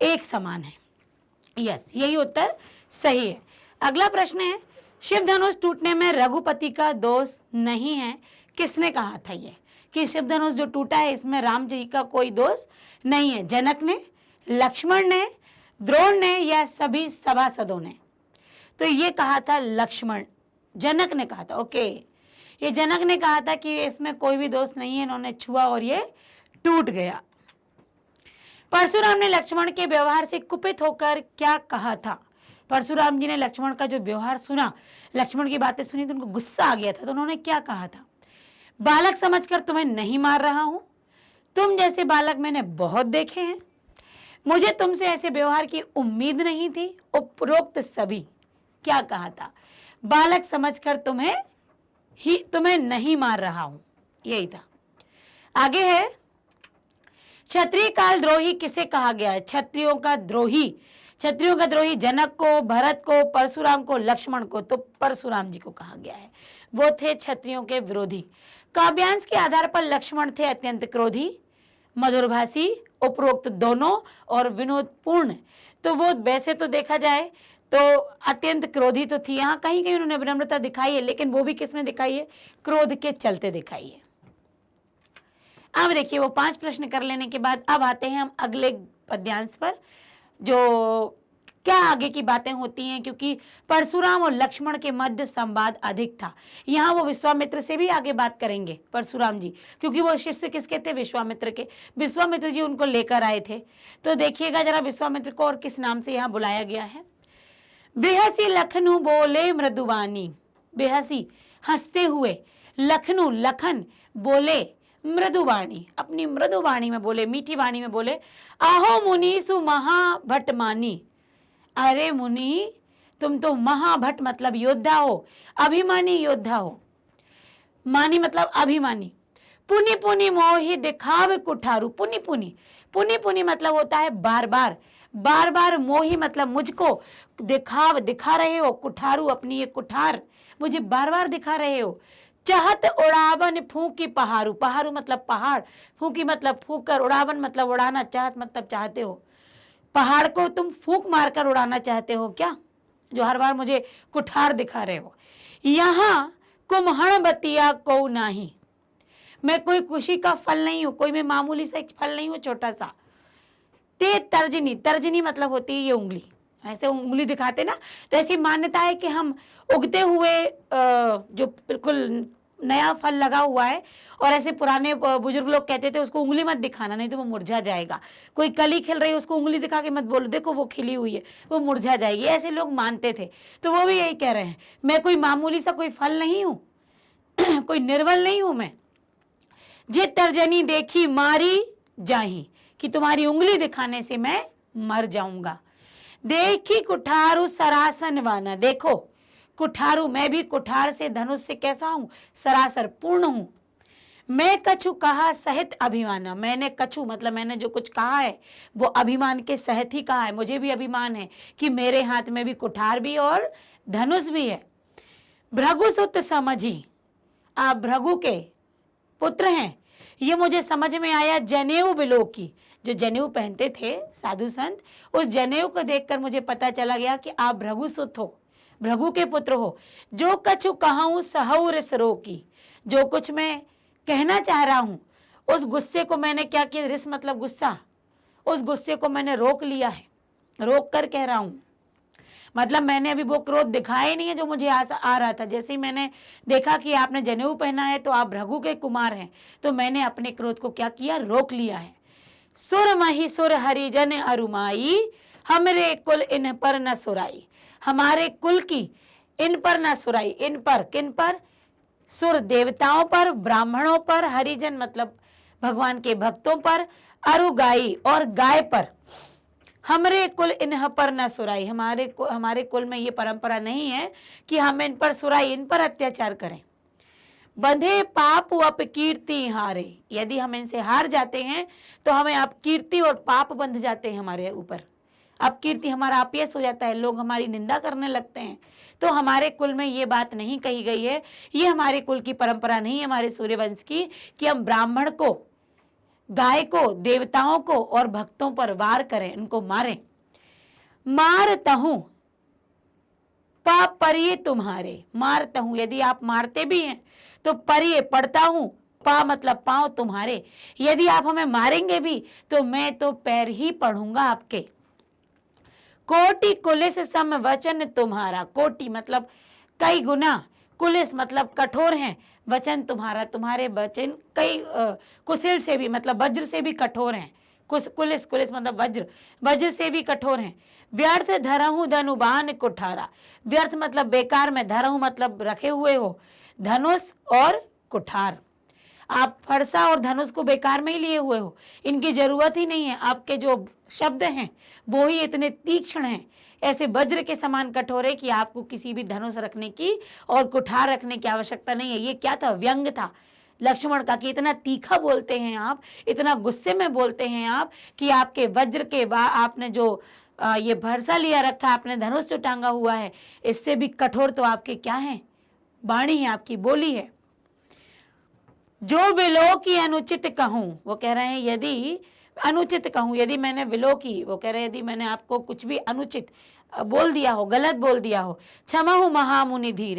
एक समान है। यस, यही उत्तर सही है। अगला प्रश्न है, शिव धनुष टूटने में रघुपति का दोष नहीं है, किसने कहा था ये कि शिव धनुष जो टूटा है इसमें राम जी का कोई दोष नहीं है? जनक ने, लक्ष्मण ने, द्रोण ने या सभी सभासदों ने? तो ये कहा था लक्ष्मण, जनक ने कहा था। ओके, ये जनक ने कहा था कि इसमें कोई भी दोष नहीं है, इन्होंने छुआ और ये टूट गया। परशुराम ने लक्ष्मण के व्यवहार से कुपित होकर क्या कहा था? परशुराम जी ने लक्ष्मण का जो व्यवहार सुना, लक्ष्मण की बातें सुनी तो उनको गुस्सा आ गया था, तो उन्होंने क्या कहा था? बालक समझकर तुम्हें नहीं मार रहा हूं, तुम जैसे बालक मैंने बहुत देखे हैं, मुझे तुमसे ऐसे व्यवहार की उम्मीद नहीं थी, उपरोक्त सभी। क्या कहा था? बालक समझकर तुम्हें नहीं मार रहा हूं, यही था। आगे है, क्षत्रिय काल द्रोही किसे कहा गया है? क्षत्रियों का द्रोही जनक को, भरत को, परशुराम को, लक्ष्मण को, तो परशुराम जी को कहा गया है, वो थे क्षत्रियों के विरोधी। काव्यांश के आधार पर लक्ष्मण थे अत्यंत क्रोधी, मधुरभाषी, उपरोक्त दोनों, और विनोदपूर्ण। तो वो वैसे तो देखा जाए तो अत्यंत क्रोधी तो थी, यहाँ कहीं कहीं उन्होंने विनम्रता दिखाई है, लेकिन वो भी किसमें दिखाई है? क्रोध के चलते दिखाई है। अब देखिए, वो 5 प्रश्न कर लेने के बाद अब आते हैं हम अगले पद्यांश पर, जो क्या आगे की बातें होती हैं, क्योंकि परशुराम और लक्ष्मण के मध्य संवाद अधिक था। यहाँ वो विश्वामित्र से भी आगे बात करेंगे परशुराम जी, क्योंकि वो शिष्य किसके थे? विश्वामित्र के। विश्वामित्र जी उनको लेकर आए थे। तो देखिएगा जरा विश्वामित्र को और किस नाम से यहाँ बुलाया गया है। बेहसी लखनऊ बोले मृदुवानी, बेहसी हंसते हुए, लखनऊ लखन बोले मृदुवाणी, अपनी मृदुवाणी में बोले, मीठी वाणी में बोले, आहो मुनीसु महाभटमानी, अरे मुनि तुम तो महाभट मतलब योद्धा हो, अभिमानी योद्धा हो, मानी मतलब अभिमानी। पुनि पुनि मोहि दिखाव कुठारू, पुनि पुनि, पुनि पुनि मतलब होता है बार बार, बार बार, मोही मतलब मुझको, दिखा रहे हो, कुठारू अपनी ये कुठार मुझे बार बार दिखा रहे हो, चहत उड़ावन फूकी पहाड़ू, पहाड़ू मतलब पहाड़, फूकी मतलब फूक कर, उड़ावन मतलब उड़ाना, चाहत मतलब चाहते हो, पहाड़ को तुम फूक मारकर उड़ाना चाहते हो क्या, जो हर बार मुझे कुठार दिखा रहे हो। यहाँ कुम्हण बतिया को नाही, मैं कोई खुशी का फल नहीं हूं, कोई मैं मामूली सा एक फल नहीं हूं, छोटा सा। ते तर्जनी, तर्जनी मतलब होती है ये उंगली, ऐसे उंगली दिखाते ना, तो ऐसी मान्यता है कि हम उगते हुए जो बिल्कुल नया फल लगा हुआ है, और ऐसे पुराने बुजुर्ग लोग कहते थे उसको उंगली मत दिखाना नहीं तो वो मुरझा जाएगा। कोई कली खिल रही है उसको उंगली दिखा के मत बोलो देखो वो खिली हुई है, वो मुरझा जाएगी, ऐसे लोग मानते थे। तो वो भी यही कह रहे हैं, मैं कोई मामूली सा कोई फल नहीं हूं कोई निर्बल नहीं हूं मैं। जे तर्जनी देखी मारी जाही, कि तुम्हारी उंगली दिखाने से मैं मर जाऊंगा। देखी कुठारू सरासन वाना, देखो कुठारू, मैं भी कुठार से धनुष से कैसा हूं, सरासर पूर्ण हूं। मैं कछु कहा सहित अभिमाना, मैंने कछु मतलब मैंने जो कुछ कहा है वो अभिमान के सहित ही कहा है, मुझे भी अभिमान है कि मेरे हाथ में भी कुठार भी और धनुष भी है। भृगुसुत समझी, आप भृगु के पुत्र हैं, ये मुझे समझ में आया। जनेऊ बिलो की, जो जनेऊ पहनते थे साधु संत, उस जनेऊ को देखकर मुझे पता चला गया कि आप भृगुसुत हो, भृगु के पुत्र हो। जो कछु कहूं सहु रिस रोकी, जो कुछ मैं कहना चाह रहा हूं उस गुस्से को मैंने क्या किया, रिस मतलब गुस्सा, उस गुस्से को मैंने रोक लिया है, रोक कर कह रहा हूं। मतलब मैंने अभी वो क्रोध दिखाया ही नहीं है जो मुझे आ रहा था। जैसे ही मैंने देखा कि आपने जनेऊ पहना है तो आप भृगु के कुमार हैं, तो मैंने अपने क्रोध को क्या किया, रोक लिया है। सुर मही सुर हरिजन अरुमाई, हमरे कुल इन पर न सुराई, हमारे कुल की इन पर न सुराई, इन पर किन पर, सुर देवताओं पर, ब्राह्मणों पर, हरिजन मतलब भगवान के भक्तों पर, अरुगाई और गाय पर, हमरे कुल इन्ह पर न सुराई, हमारे कुल में ये परंपरा नहीं है कि हम इन पर सुराई, इन पर अत्याचार करें। बंधे पाप अपकीर्ति हारे, यदि हम इनसे हार जाते हैं तो हमें अपकीर्ति और पाप बंध जाते हैं हमारे ऊपर, अपकीर्ति हमारा अपयश हो जाता है, लोग हमारी निंदा करने लगते हैं। तो हमारे कुल में ये बात नहीं कही गई है, ये हमारे कुल की परंपरा नहीं है हमारे सूर्यवंश की, कि हम ब्राह्मण को, गाय को, देवताओं को और भक्तों पर वार करें, उनको मारें। मारता हूं पाप परिये तुम्हारे, मारता हूं, यदि आप मारते भी हैं तो परिये पढ़ता हूं, पा मतलब पांव तुम्हारे, यदि आप हमें मारेंगे भी तो मैं तो पैर ही पढ़ूंगा आपके। कोटि कुलिस सम वचन तुम्हारा, कोटि मतलब कई गुना, कुलिस मतलब कठोर हैं, वचन तुम्हारा, तुम्हारे वचन कई कुशिल से भी मतलब वज्र से भी कठोर हैं। कुलिस, कुलिस मतलब वज्र, वज्र से भी कठोर हैं। व्यर्थ धरहूं धनुबान कुठारा, व्यर्थ मतलब बेकार में, धरहूं मतलब रखे हुए हो, धनुष और कुठार, आप फरसा और धनुष को बेकार में ही लिए हुए हो, इनकी जरूरत ही नहीं है। आपके जो शब्द हैं वो ही इतने तीक्ष्ण हैं, ऐसे वज्र के समान कठोर है कि आपको किसी भी धनुष रखने की और कुठार रखने की आवश्यकता नहीं है। ये क्या था, व्यंग था लक्ष्मण का, कि इतना तीखा बोलते हैं आप, इतना गुस्से में बोलते हैं आप, कि आपके वज्र के आपने जो ये भरसा लिया रखा, आपने धनुष जो टांगा हुआ है, इससे भी कठोर तो आपके क्या है, वाणी है, आपकी बोली है। जो विलो की अनुचित कहूं, वो कह रहे हैं यदि अनुचित कहूं, यदि मैंने विलो की, वो कह रहे हैं यदि मैंने आपको कुछ भी अनुचित बोल दिया हो, गलत बोल दिया हो, क्षमा हूं महामुनि धीर,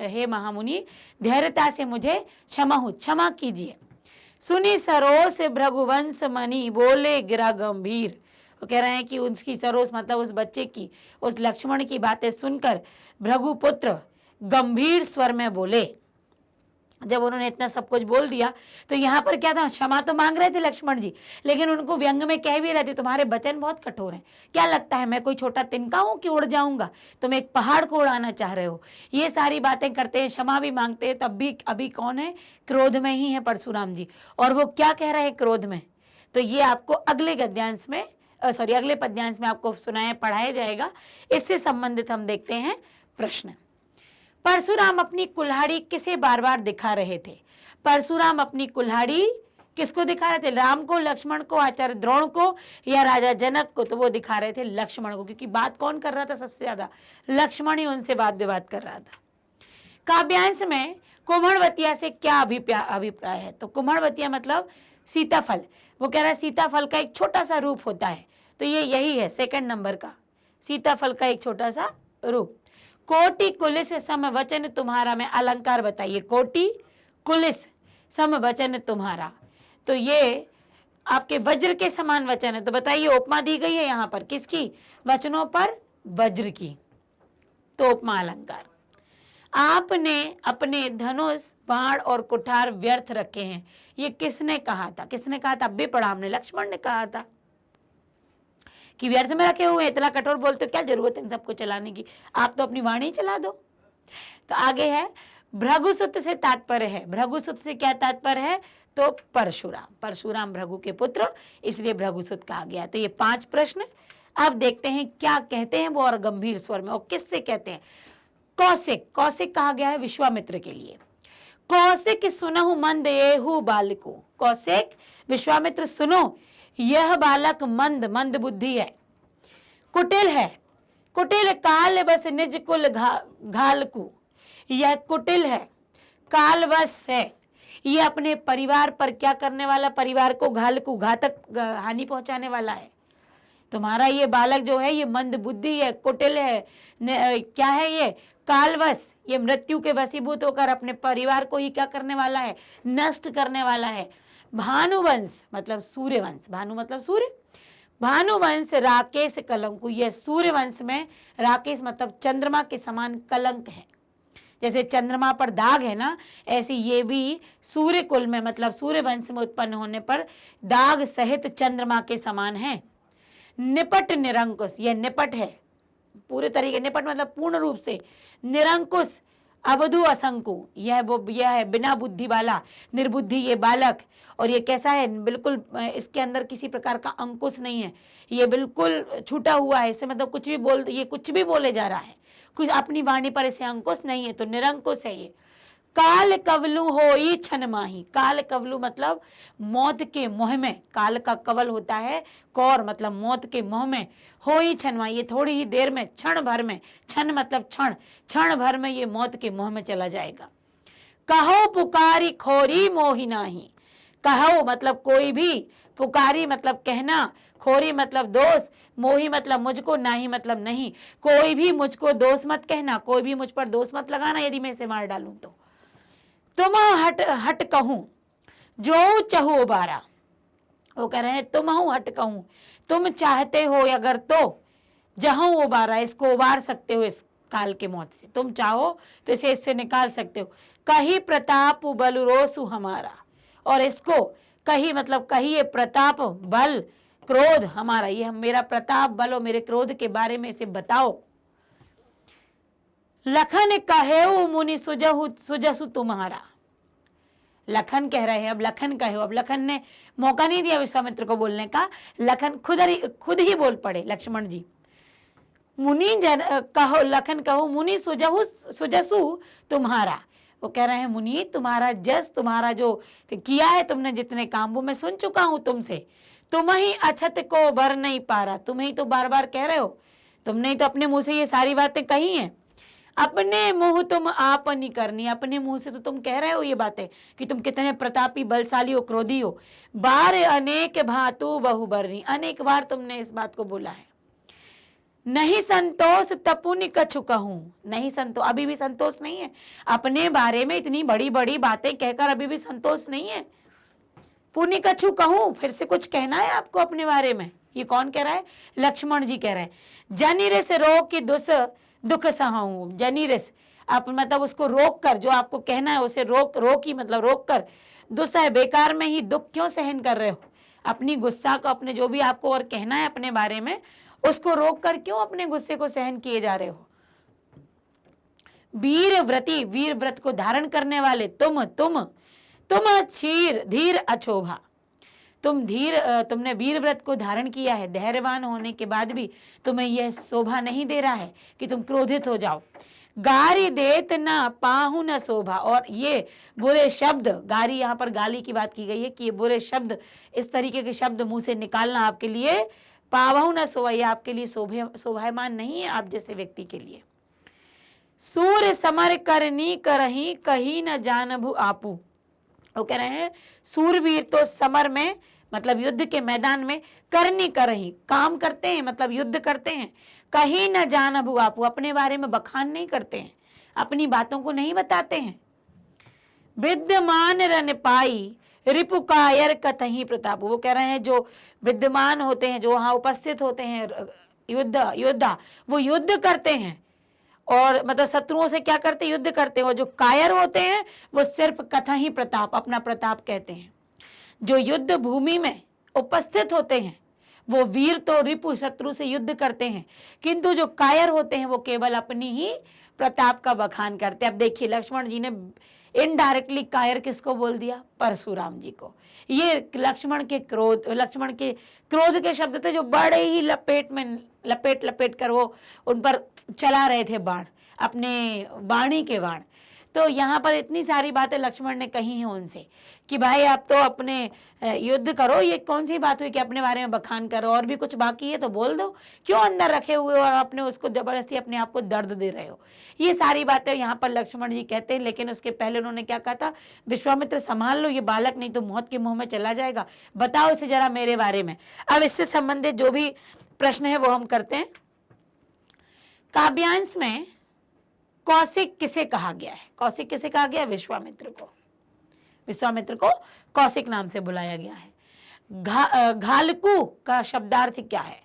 हे महामुनि धैर्यता से मुझे क्षमा हूं, क्षमा कीजिए। सुनी सरोस भृगुवंश मणि बोले गिरा गंभीर, वो कह रहे हैं कि उसकी सरोस मतलब उस बच्चे की, उस लक्ष्मण की बातें सुनकर भृगुपुत्र गंभीर स्वर में बोले। जब उन्होंने इतना सब कुछ बोल दिया तो यहाँ पर क्या था, क्षमा तो मांग रहे थे लक्ष्मण जी, लेकिन उनको व्यंग में कह भी रहे थे तुम्हारे वचन बहुत कठोर हैं, क्या लगता है मैं कोई छोटा तिनका हूँ कि उड़ जाऊंगा, तुम एक पहाड़ को उड़ाना चाह रहे हो, ये सारी बातें करते हैं, क्षमा भी मांगते हैं। तब भी अभी कौन है, क्रोध में ही है परशुराम जी, और वो क्या कह रहे हैं क्रोध में, तो ये आपको अगले गद्यांश में अगले पद्यांश में आपको सुनाया पढ़ाया जाएगा। इससे संबंधित हम देखते हैं प्रश्न। परशुराम अपनी कुल्हाड़ी किसे बार बार दिखा रहे थे, परशुराम अपनी कुल्हाड़ी किसको दिखा रहे थे, राम को, लक्ष्मण को, आचार्य द्रोण को या राजा जनक को, तो वो दिखा रहे थे लक्ष्मण को, क्योंकि बात कौन कर रहा था सबसे ज्यादा, लक्ष्मण ही उनसे वाद विवाद कर रहा था। काव्यांश में कुम्हड़वतिया से क्या अभिप्राय है? तो कुम्हड़वतिया मतलब सीताफल। वो कह रहा है सीताफल का एक छोटा सा रूप होता है, तो ये यही है सेकंड नंबर का, सीताफल का एक छोटा सा रूप। कोटि कुलिस सम वचन तुम्हारा में अलंकार बताइए। कोटि कुलिस सम वचन तुम्हारा, तो ये आपके वज्र के समान वचन है। तो बताइए उपमा दी गई है यहाँ पर किसकी? वचनों पर वज्र की, तो उपमा अलंकार। आपने अपने धनुष बाण और कुठार व्यर्थ रखे हैं, ये किसने कहा था? किसने कहा था? अब भी पढ़ा हमने, लक्ष्मण ने कहा था कि व्यर्थ में रखे हुए, इतना कठोर बोलते क्या जरूरत है इन सबको चलाने की, आप तो अपनी वाणी चला दो। तो आगे है भृगुसुत से तात्पर्य है। भृगुसुत से क्या तात्पर्य है? तो परशुराम, परशुराम भृगु के पुत्र, इसलिए भृगुसुत कहा गया। तो ये 5 प्रश्न। अब देखते हैं क्या कहते हैं वो और गंभीर स्वर में, और किससे कहते हैं? कौशिक, कौशिक कहा गया है विश्वामित्र के लिए। कौशिक सुनहु मंद येहु बालको, कौशिक विश्वामित्र सुनो, यह बालक मंद, मंद बुद्धि है, कुटिल है, कुटिल काल बस निज कुल घालकू, यह कुटिल है, काल बस है, ये अपने परिवार पर क्या करने वाला? परिवार को घालकू, घातक हानि पहुंचाने वाला है। तुम्हारा ये बालक जो है ये मंद बुद्धि है, कुटिल है, क्या है ये? कालवश, ये मृत्यु के वशीभूत होकर अपने परिवार को ही क्या करने वाला है? नष्ट करने वाला है। भानुवंश मतलब सूर्यवंश, भानु मतलब सूर्य, भानुवंश राकेश कलंकु, ये सूर्यवंश में राकेश मतलब चंद्रमा के समान कलंक है। जैसे चंद्रमा पर दाग है ना, ऐसे ये भी सूर्य कुल में मतलब सूर्यवंश में उत्पन्न होने पर दाग सहित चंद्रमा के समान है। निपट निरंकुश, यह निपट है पूरे तरीके, निपट मतलब पूर्ण रूप से, निरंकुश अवधु असंकु, यह है बिना बुद्धि वाला, निर्बुद्धि ये बालक। और ये कैसा है? बिल्कुल इसके अंदर किसी प्रकार का अंकुश नहीं है, ये बिल्कुल छूटा हुआ है, इसे मतलब ये कुछ भी बोले जा रहा है, कुछ अपनी वाणी पर इसे अंकुश नहीं है, तो निरंकुश है ये। काल कवलु होई छन माही, काल कवलु मतलब मौत के मोह में, काल का कवल होता है कौर मतलब मौत के मोह में, होई छन माही ये थोड़ी ही देर में, क्षण भर में, क्षण मतलब क्षण, क्षण भर में ये मौत के मोह में चला जाएगा। कहो पुकारी खोरी मोहि नाही, कहो मतलब कोई भी, पुकारी मतलब कहना, खोरी मतलब दोष, मोही मतलब मुझको, नाही मतलब नहीं, कोई भी मुझको दोष मत कहना, कोई भी मुझ पर दोष मत लगाना यदि मैं इसे मार डालूं तो। तुम हट हट कहूं जो चहो उबारा, वो कह रहे हैं तुम हूं हट कहूं, तुम चाहते हो अगर तो जहां उबारा, इसको उबार सकते हो इस काल के मौत से, तुम चाहो तो इसे इससे निकाल सकते हो। कही प्रताप बल रोसु हमारा, और इसको कही मतलब कही ये प्रताप बल क्रोध हमारा, ये मेरा प्रताप बल और मेरे क्रोध के बारे में इसे बताओ। लखन कहे मुनि सुजसु तुम्हारा, लखन कह रहे हैं, अब लखन कहे, अब लखन ने मौका नहीं दिया विश्वामित्र को बोलने का, लखन खुद ही बोल पड़े लक्ष्मण जी। मुनि जन कहो, लखन कहो मुनि सुजसु तुम्हारा, वो कह रहे हैं मुनि तुम्हारा जस, तुम्हारा जो किया है तुमने जितने काम वो मैं सुन चुका हूं तुमसे, तुम ही अछत को बर नहीं पा रहा, तुम ही तो बार बार कह रहे हो, तुमने ही तो अपने मुंह से ये सारी बातें कही हैं, अपने मुंह तुम आप नहीं करनी, अपने मुंह से तो तुम कह रहे हो ये बातें कि तुम कितने प्रतापी बलशाली हो, क्रोधी हो। बार अनेक भातु बहुबरनी, अनेक बार तुमने इस बात को बोला है। नहीं संतोष तपुनि कछु कहूं, नहीं संतोष, अभी भी संतोष नहीं है अपने बारे में, इतनी बड़ी बड़ी बातें कहकर अभी भी संतोष नहीं है। पुनि कछु कहूं, फिर से कुछ कहना है आपको अपने बारे में। ये कौन कह रहा है? लक्ष्मण जी कह रहे हैं। जनिर से रोक की दुख सहाऊं, जनिरस आप मतलब उसको रोक कर, जो आपको कहना है उसे रोक ही मतलब रोक कर, दुस्सह बेकार में ही दुख क्यों सहन कर रहे हो? अपनी गुस्सा को, अपने जो भी आपको और कहना है अपने बारे में, उसको रोक कर क्यों अपने गुस्से को सहन किए जा रहे हो? वीर व्रती, वीर व्रत को धारण करने वाले तुम क्षीर धीर अछोभा, तुमने वीर व्रत को धारण किया है, धैर्यवान होने के बाद भी तुम्हें यह शोभा नहीं दे रहा है कि तुम क्रोधित हो जाओ। गारी देत ना पाहु न शोभा, और ये बुरे शब्द, गारी यहाँ पर गाली की बात की गई है कि ये बुरे शब्द, इस तरीके के शब्द मुंह से निकालना आपके लिए पावहु न शोभा, ये आपके लिए शोभायमान नहीं है आप जैसे व्यक्ति के लिए। सूर्य समर करनी करही कहीं न जानबु आपू। वो कह रहे हैं सूरवीर तो समर में मतलब युद्ध के मैदान में करनी करही काम करते हैं, मतलब युद्ध करते हैं, कहीं न जानबु आपू, अपने बारे में बखान नहीं करते हैं, अपनी बातों को नहीं बताते हैं। विद्यमान रन पाई रिपु कायर कतही प्रताप। वो कह रहे हैं जो विद्यमान होते हैं, जो वहां उपस्थित होते हैं योद्धा, वो युद्ध करते हैं और मतलब शत्रुओं से क्या करते हैं, युद्ध करते हैं। और जो कायर होते हैं वो सिर्फ कथही प्रताप, अपना प्रताप कहते हैं। जो युद्ध भूमि में उपस्थित होते हैं वो वीर तो रिपु शत्रु से युद्ध करते हैं, किंतु जो कायर होते हैं वो केवल अपनी ही प्रताप का बखान करते हैं। अब देखिए लक्ष्मण जी ने इनडायरेक्टली कायर किसको बोल दिया, परशुराम जी को। ये लक्ष्मण के क्रोध के शब्द थे जो बड़े ही लपेट कर वो उन पर चला रहे थे बाण, अपने वाणी के बाण। तो यहाँ पर इतनी सारी बातें लक्ष्मण ने कही हैं उनसे कि भाई आप तो अपने युद्ध करो, ये कौन सी बात हुई कि अपने बारे में बखान करो, और भी कुछ बाकी है तो बोल दो, क्यों अंदर रखे हुए हो और अपने उसको जबरदस्ती अपने आप को दर्द दे रहे हो। ये सारी बातें यहाँ पर लक्ष्मण जी कहते हैं। लेकिन उसके पहले उन्होंने क्या कहा था, विश्वामित्र संभाल लो ये बालक, नहीं तो मौत के मुंह में चला जाएगा, बताओ इसे जरा मेरे बारे में। अब इससे संबंधित जो भी प्रश्न है वो हम करते हैं। काव्यांश में कौशिक किसे कहा गया है, कौशिक किसे कहा गया है, विश्वामित्र को। विश्वामित्र को कौशिक नाम से बुलाया गया है। घालकू का शब्दार्थ क्या है,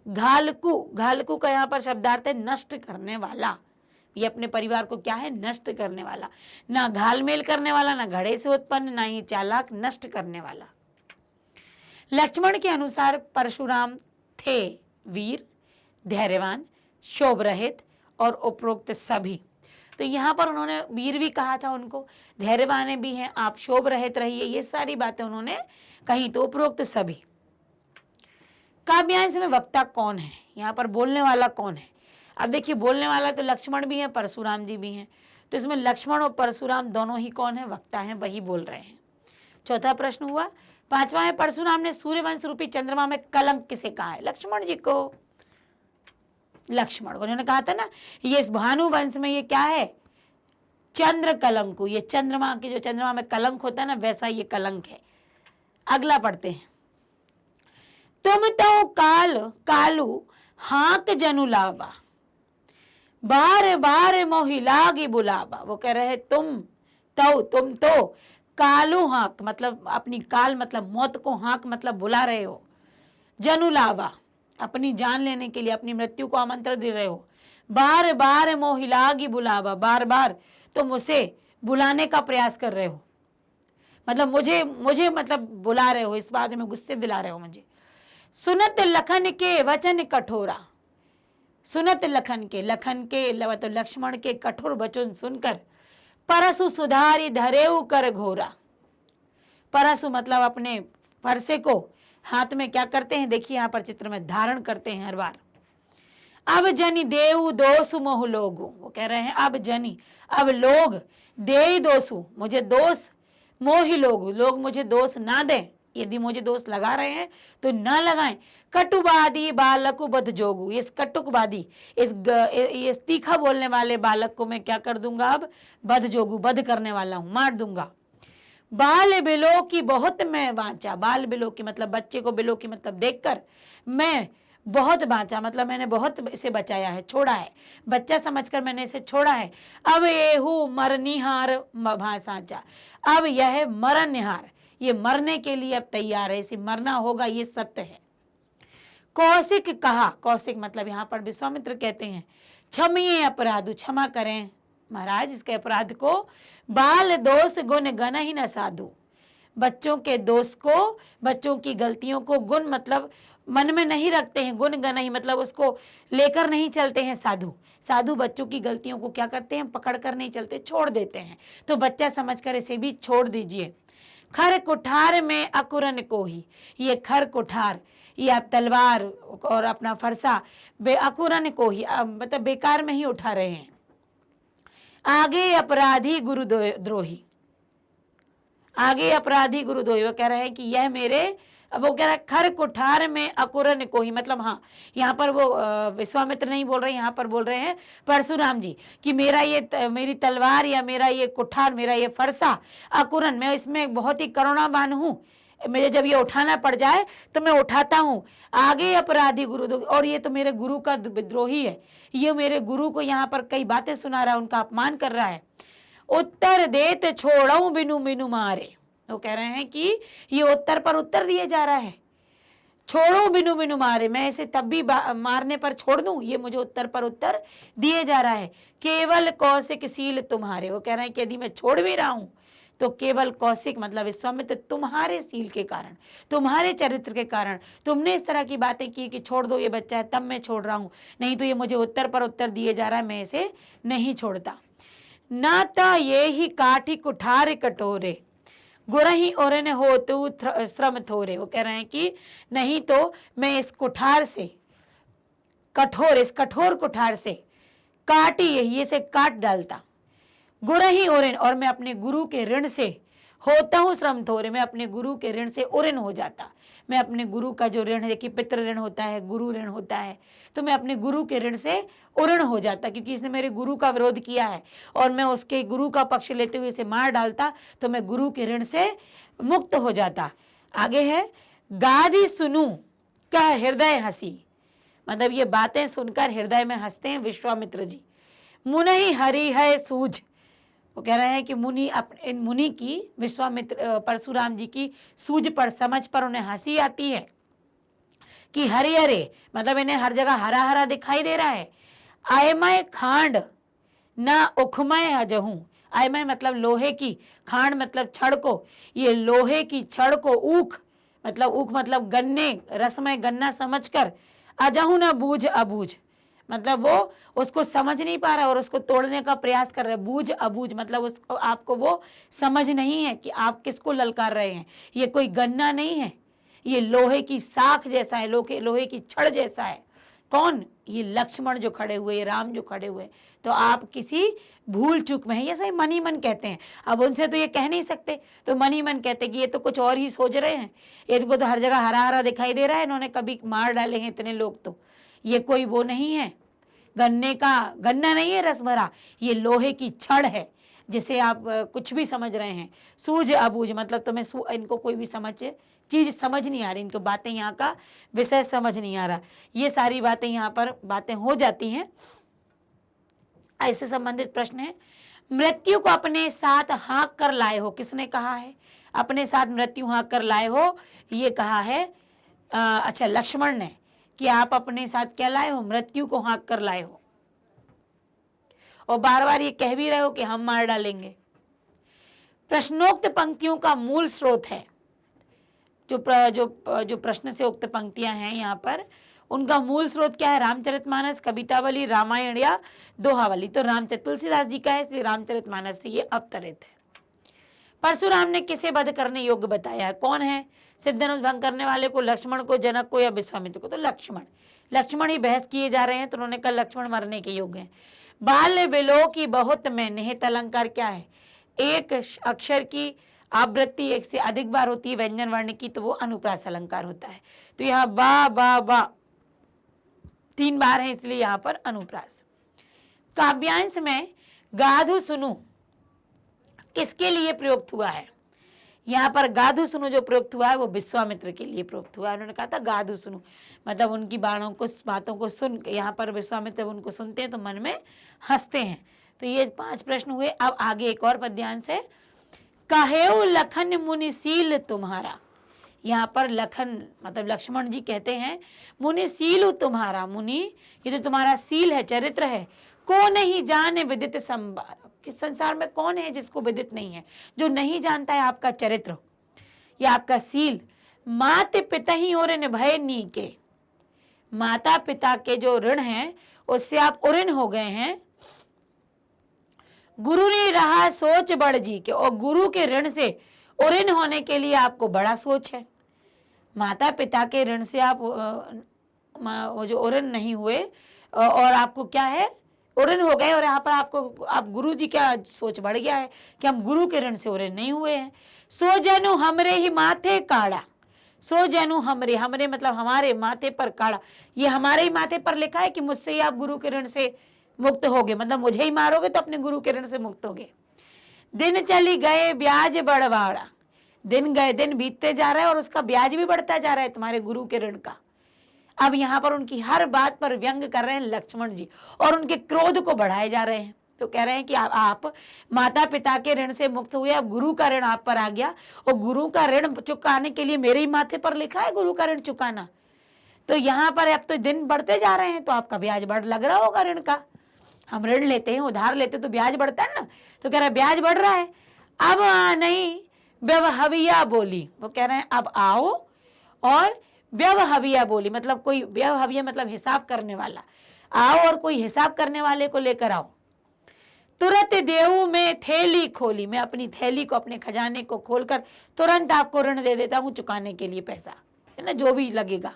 घालकू का यहाँ पर शब्दार्थ है नष्ट करने वाला। ये अपने परिवार को क्या है, नष्ट करने वाला, ना घालमेल करने वाला, ना घड़े से उत्पन्न, ना ही चालाक, नष्ट करने वाला। लक्ष्मण के अनुसार परशुराम थे वीर, धैर्यवान, शोभ रहित और उपरोक्त सभी। तो यहाँ पर उन्होंने वीर भी कहा था उनको, धैर्यवान भी हैं, आप शोभ रहित रहिए, ये सारी बातें उन्होंने कही। तो उपरोक्त सभी। काव्यांश में वक्ता कौन है, यहाँ पर बोलने वाला कौन है। अब देखिए बोलने वाला तो लक्ष्मण भी है, परशुराम जी भी हैं, तो इसमें लक्ष्मण और परशुराम दोनों ही कौन है, वक्ता हैं, वही बोल रहे हैं। चौथा प्रश्न हुआ। पांचवा है, परशुराम ने सूर्यवंश रूपी चंद्रमा में कलंक किसे कहा है, लक्ष्मण जी को। लक्ष्मण को उन्होंने कहा था ना, ये इस भानु वंश में ये क्या है, चंद्र कलंकु, ये चंद्रमा के जो चंद्रमा में कलंक होता है ना, वैसा ये कलंक है। अगला पढ़ते हैं। तुम तो कालू हाक जनु लावा, बार बार मोहि लागी बुलावा। वो कह रहे हैं तुम तो कालू हाक मतलब अपनी काल मतलब मौत को, हाक मतलब बुला रहे हो, जनु लावा अपनी जान लेने के लिए, अपनी मृत्यु को आमंत्रण दे रहे हो, बार बार मोहि लागी बुलावा, बार बार तुम उसे बुलाने का प्रयास कर रहे हो, मतलब मुझे मतलब बुला रहे हो, इस बात में गुस्से दिला रहे हो मुझे। सुनत लखन के वचन कठोरा, सुनत लखन के मतलब लक्ष्मण के कठोर वचन सुनकर, परसु सुधारी धरेऊ कर घोरा। परसु मतलब अपने फरसे को हाथ में क्या करते हैं, देखिए यहाँ पर चित्र में धारण करते हैं हर बार। अब जनी देऊ दोषु मोह लोगु, वो कह रहे हैं अब जनी, अब लोग, दे दोषु मुझे दोष, मोहि लोग मुझे दोष ना दें, यदि मुझे दोष लगा रहे हैं तो ना लगाएं। कटुवादी बालकु बध जोगु, इस कटुकवादी इस तीखा बोलने वाले बालक को मैं क्या कर दूंगा, अब बध जोगु, बध करने वाला हूं, मार दूंगा। बाल बिलो की बहुत मैं बांचा, बाल बिलो की मतलब बच्चे को, बिलो की मतलब देखकर, मैं बहुत बांचा मतलब मैंने बहुत इसे बचाया है, छोड़ा है, बच्चा समझकर मैंने इसे छोड़ा है। अब येहू मरनिहार भाषाचा, अब यह मरनिहार, ये मरने के लिए अब तैयार है, इसे मरना होगा, ये सत्य है। कौशिक कहा, कौशिक मतलब यहाँ पर विश्वामित्र कहते हैं, क्षमिए अपराधु, क्षमा करें महाराज इसके अपराध को, बाल दोष गुण गण ही न साधु, बच्चों के दोष को, बच्चों की गलतियों को, गुण मतलब मन में नहीं रखते हैं, गुण गण ही मतलब उसको लेकर नहीं चलते हैं साधु। साधु बच्चों की गलतियों को क्या करते हैं, पकड़ कर नहीं चलते, छोड़ देते हैं। तो बच्चा समझकर इसे भी छोड़ दीजिए। खर कुठार में अकुरन को ही, ये खर कुठार, ये आप तलवार और अपना फरसा अकुरन को ही मतलब बेकार में ही उठा रहे हैं। आगे अपराधी गुरु द्रोही, आगे अपराधी गुरुदोई, वो कह रहे हैं कि यह मेरे, अब वो कह रहा है खर कुठार में अकुरन को ही, मतलब हाँ, यहाँ पर वो विश्वामित्र नहीं बोल रहे, यहाँ पर बोल रहे हैं परशुराम जी कि मेरा ये मेरी तलवार या मेरा ये कुठार, मेरा ये फरसा अकुरन, मैं इसमें बहुत ही करुणावान हूँ, मुझे जब ये उठाना पड़ जाए तो मैं उठाता हूँ। आगे अपराधी गुरु, और ये तो मेरे गुरु का विद्रोही है, ये मेरे गुरु को यहाँ पर कई बातें सुना रहा है, उनका अपमान कर रहा है। उत्तर देत छोड़ऊ बिनु बिनु मारे, वो कह रहे हैं कि ये उत्तर पर उत्तर दिए जा रहा है, छोड़ो बिनु बिनु मारे, मैं इसे तब भी मारने पर छोड़ दूं, ये मुझे उत्तर पर उत्तर दिए जा रहा है। केवल कौशिक सील तुम्हारे, वो कह रहे हैं कि यदि मैं छोड़ भी रहा हूं तो केवल कौशिक मतलब विश्वामित्र तुम्हारे सील के कारण, तुम्हारे चरित्र के कारण, तुमने इस तरह की बातें की कि छोड़ दो ये बच्चा है तब मैं छोड़ रहा हूं, नहीं तो ये मुझे उत्तर पर उत्तर दिए जा रहा है, मैं इसे नहीं छोड़ता। नाता ये ही काठी कुठार कटोरे, गुरही ओरन हो तू श्रम थोरे, वो कह रहे हैं कि नहीं तो मैं इस कुठार से, कठोर, इस कठोर कुठार से काटी यही से काट डालता, गुरही ओरन, और मैं अपने गुरु के ऋण से होता हूँ श्रम थोरे, मैं अपने गुरु के ऋण से उऋण हो जाता, मैं अपने गुरु का जो ऋण है कि पितृ ऋण होता है, गुरु ऋण होता है, तो मैं अपने गुरु के ऋण से उऋण हो जाता, क्योंकि इसने मेरे गुरु का विरोध किया है और मैं उसके गुरु का पक्ष लेते हुए इसे मार डालता तो मैं गुरु के ऋण से मुक्त हो जाता। आगे है गादी सुनू कह हृदय हंसी, मतलब ये बातें सुनकर हृदय में हंसते हैं विश्वामित्र जी। मुनि हरि है सूझ, वो कह रहे हैं कि मुनि इन मुनि की, विश्वामित्र परशुराम जी की सूझ पर, समझ पर उन्हें हंसी आती है कि हरे हरे मतलब इन्हें हर जगह हरा हरा दिखाई दे रहा है। आयमय खांड ना उखमय अजहूं, आयमय मतलब लोहे की, खांड मतलब छड़ को, ये लोहे की छड़ को ऊख मतलब गन्ने, रसमय गन्ना समझकर, अजहूं न बूझ अबूझ, मतलब वो उसको समझ नहीं पा रहा और उसको तोड़ने का प्रयास कर रहा है। बूझ अबूझ मतलब उसको, आपको वो समझ नहीं है कि आप किसको ललकार रहे हैं, ये कोई गन्ना नहीं है, ये लोहे की साख जैसा है, लोहे की छड़ जैसा है। कौन? ये लक्ष्मण जो खड़े हुए, राम जो खड़े हुए, तो आप किसी भूल चूक में है, ये सही मन ही मन कहते हैं। अब उनसे तो ये कह नहीं सकते, तो मन ही मन कहते हैं कि ये तो कुछ और ही सोच रहे हैं, इनको तो हर जगह हरा हरा दिखाई दे रहा है, इन्होंने कभी मार डाले हैं इतने लोग, तो ये कोई वो नहीं है, गन्ने का गन्ना नहीं है रस भरा, ये लोहे की छड़ है जिसे आप कुछ भी समझ रहे हैं। सूझ अबूझ मतलब तुम्हें इनको कोई भी चीज समझ नहीं आ रही, इनको बातें, यहाँ का विषय समझ नहीं आ रहा, ये सारी बातें यहाँ पर बातें हो जाती हैं। ऐसे संबंधित प्रश्न है, मृत्यु को अपने साथ हाँक कर लाए हो, किसने कहा है अपने साथ मृत्यु हाँक कर लाए हो? ये कहा है अच्छा लक्ष्मण ने, कि आप अपने साथ क्या लाए हो? मृत्यु को हाँक कर लाए हो, और बार बार ये कह भी रहे हो कि हम मार डालेंगे। प्रश्नोक्त पंक्तियों का मूल स्रोत है, जो प्रश्न से उक्त पंक्तियां हैं यहाँ पर, उनका मूल स्रोत क्या है? रामचरितमानस, कवितावली, रामायण या दोहावली। तो तुलसीदास जी का है, रामचरितमानस से ये अवतरित है। परशुराम ने किसे वध करने योग्य बताया है? कौन है? सिद्धनुष भंग करने वाले को, लक्ष्मण को, जनक को या विश्वामित्र को? तो लक्ष्मण ही बहस किए जा रहे हैं, तो उन्होंने कहा लक्ष्मण मरने के योग्य हैं। बाल्य बिलो की बहुत में निहित अलंकार क्या है? एक अक्षर की आवृत्ति एक से अधिक बार होती है व्यंजन वर्ण की, तो वो अनुप्रास अलंकार होता है। तो यहाँ बा बा बा 3 बार है, इसलिए यहाँ पर अनुप्रास। काव्यांश में गाधु सुनु किसके लिए प्रयुक्त हुआ है? यहाँ पर गाधु सुनु जो प्रयुक्त हुआ है वो विश्वामित्र के लिए प्रयुक्त हुआ है। उन्होंने कहा था गाधु सुनु, मतलब उनकी बातों को सुन, यहाँ पर विश्वामित्र उनको सुनते हैं तो मन में हंसते हैं। तो ये 5 प्रश्न हुए। अब आगे एक और पद्यांश है, कहेऊ लखन मुनिशील तुम्हारा। यहाँ पर लखन मतलब लक्ष्मण जी कहते हैं मुनिशील तुम्हारा, मुनि ये जो तुम्हारा सील है, चरित्र है, को नहीं जाने विदित संभार, किस संसार में कौन है जिसको विदित नहीं है, जो नहीं जानता है आपका चरित्र या आपका सील। मात पिता ही और निभय नी के, माता पिता के जो ऋण हैं उससे आप उऋण हो गए हैं। गुरु ने रहा सोच बड़ जी के, और गुरु के ऋण से उऋण होने के लिए आपको बड़ा सोच है। माता पिता के ऋण से आप वो जो उऋण नहीं हुए और आपको क्या है, उऋण हो गए, और यहाँ पर आप गुरु जी का सोच बढ़ गया है कि हम गुरु के ऋण से उऋण नहीं हुए हैं। सो जनु हमरे ही माथे काढ़ा, सो जनु हमरे, हमरे मतलब हमारे माथे पर काढ़ा, ये हमारे ही माथे पर लिखा है कि मुझसे ही आप गुरु के ऋण से मुक्त होगे, मतलब मुझे ही मारोगे तो अपने गुरु के ऋण से मुक्त होगे। दिन चली गए ब्याज बढ़वाड़ा, दिन गए, दिन बीतते जा रहा है और उसका ब्याज भी बढ़ता जा रहा है तुम्हारे गुरु के ऋण का। अब यहाँ पर उनकी हर बात पर व्यंग कर रहे हैं लक्ष्मण जी और उनके क्रोध को बढ़ाए जा रहे हैं। तो कह रहे हैं कि आप माता पिता के ऋण से मुक्त हुए, अब गुरु का ऋण आप पर आ गया और गुरु का ऋण चुकाने के लिए मेरे ही माथे पर लिखा है गुरु का ऋण चुकाना। तो यहाँ पर अब तो दिन बढ़ते जा रहे हैं तो आपका ब्याज बढ़ लग रहा होगा ऋण का। हम ऋण लेते हैं, उधार लेते तो ब्याज बढ़ता है ना, तो कह रहा है ब्याज बढ़ रहा है। अब नहीं, व्यवहविया बोली, वो कह रहे हैं अब आओ और व्यवहविया बोली, मतलब कोई व्यवहविया मतलब हिसाब करने वाला, आओ और कोई हिसाब करने वाले को लेकर आओ। तुरंत देऊ में थैली खोली, मैं अपनी थैली को, अपने खजाने को खोलकर तुरंत आपको ऋण दे देता हूं चुकाने के लिए पैसा, है ना, जो भी लगेगा।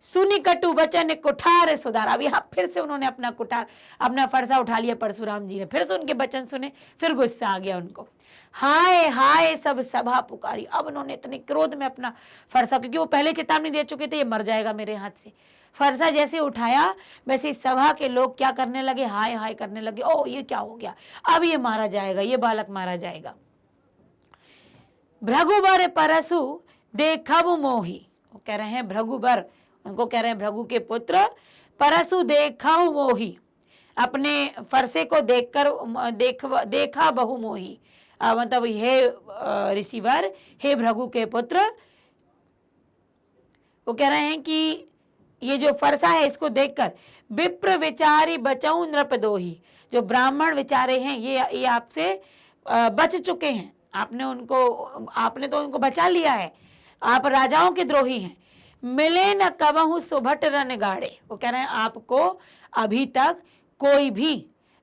सुनी कटु बचन कुठार सुधार, अब यहाँ फिर से उन्होंने अपना कुठार, अपना फरसा उठा लिया परशुराम जी ने, फिर से उनके वचन सुने, फिर गुस्सा आ गया उनको। हाय हाय सब सभा पुकारी, अब उन्होंने इतने क्रोध में अपना फरसा, क्योंकि वो पहले चेतावनी दे चुके थे ये मर जाएगा मेरे हाथ से, फरसा जैसे उठाया वैसे सभा के लोग क्या करने लगे, हाय हाय करने लगे, ओ ये क्या हो गया, अब ये मारा जाएगा, ये बालक मारा जाएगा। भृगुबर परसु देखब मोही, वो कह रहे हैं भृगुबर, उनको कह रहे हैं भृगु के पुत्र, परसु देखा मोही, अपने फरसे को देखकर देखा बहु मोही, मतलब हे ऋषिवर, हे भृगु के पुत्र, वो कह रहे हैं कि ये जो फरसा है इसको देखकर विप्र विचारी बचाऊ नृपदोही, जो ब्राह्मण विचारे हैं ये आपसे बच चुके हैं, आपने तो उनको बचा लिया है, आप राजाओं के द्रोही हैं। मिले न कबहू सुभट रण गाड़े, वो कह रहे हैं आपको अभी तक कोई भी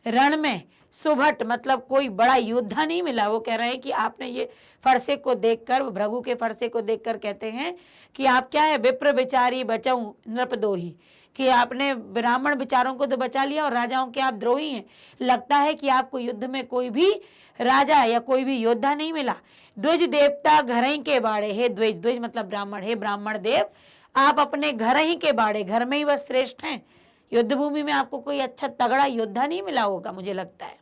रण में सुभट मतलब कोई बड़ा योद्धा नहीं मिला। वो कह रहे हैं कि आपने ये फरसे को देखकर, भृगु के फरसे को देखकर कहते हैं कि आप क्या है, विप्र विचारी बचाऊं नृपदोही, कि आपने ब्राह्मण विचारों को तो बचा लिया और राजाओं के आप द्रोही हैं। लगता है कि आपको युद्ध में कोई भी राजा या कोई भी योद्धा नहीं मिला। द्विज देवता घर ही के बाड़े, हे द्विज, द्विज मतलब ब्राह्मण, हे ब्राह्मण देव, आप अपने घर ही के बाड़े, घर में ही बस श्रेष्ठ हैं, युद्ध भूमि में आपको कोई अच्छा तगड़ा योद्धा नहीं मिला होगा मुझे लगता है।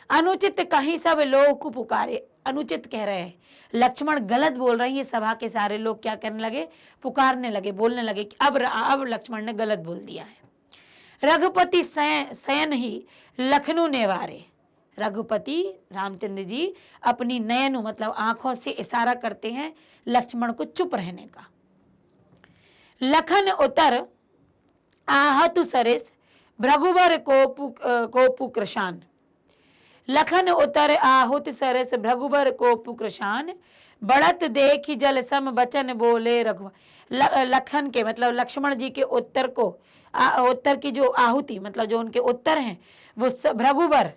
अनुचित कहीं सब लोग को पुकारे, अनुचित कह रहे हैं, लक्ष्मण गलत बोल रहे हैं, ये सभा के सारे लोग क्या करने लगे, पुकारने लगे, बोलने लगे कि अब लक्ष्मण ने गलत बोल दिया है। रघुपति शयन ही लखनऊ नेवारे, रघुपति रामचंद्र जी अपनी नयनु मतलब आंखों से इशारा करते हैं लक्ष्मण को चुप रहने का। लखन उतर आहतु सरिस भृगुबर को पुकृशान, लखन उतर आहुत सरस भृगुबर को पुकृशान, बढ़त देखी जल सम बचन बोले रघु। लखन के मतलब लक्ष्मण जी के उत्तर को, उत्तर की जो आहुति मतलब जो उनके उत्तर हैं वो भृगुबर,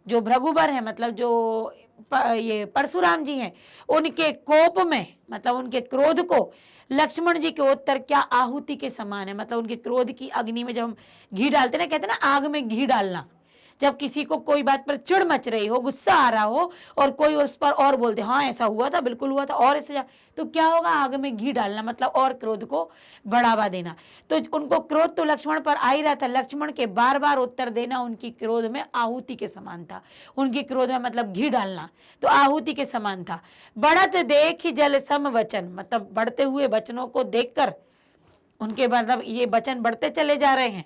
जो भृगुबर है मतलब जो ये परशुराम जी हैं, उनके कोप में मतलब उनके क्रोध को लक्ष्मण जी के उत्तर क्या आहुति के समान है। मतलब उनके क्रोध की अग्नि में जब हम घी डालते ना, कहते हैं ना आग में घी डालना, जब किसी को कोई बात पर चिढ़ मच रही हो, गुस्सा आ रहा हो और कोई उस पर और बोलते हाँ ऐसा हुआ था, बिल्कुल हुआ था और ऐसे, तो क्या होगा, आग में घी डालना मतलब और क्रोध को बढ़ावा देना। तो उनको क्रोध तो लक्ष्मण पर आ ही रहा था, लक्ष्मण के बार बार उत्तर देना उनकी क्रोध में आहुति के समान था, उनकी क्रोध में मतलब घी डालना तो आहुति के समान था। बढ़त देख जल सम वचन, मतलब बढ़ते हुए वचनों को देखकर उनके मतलब ये वचन बढ़ते चले जा रहे हैं।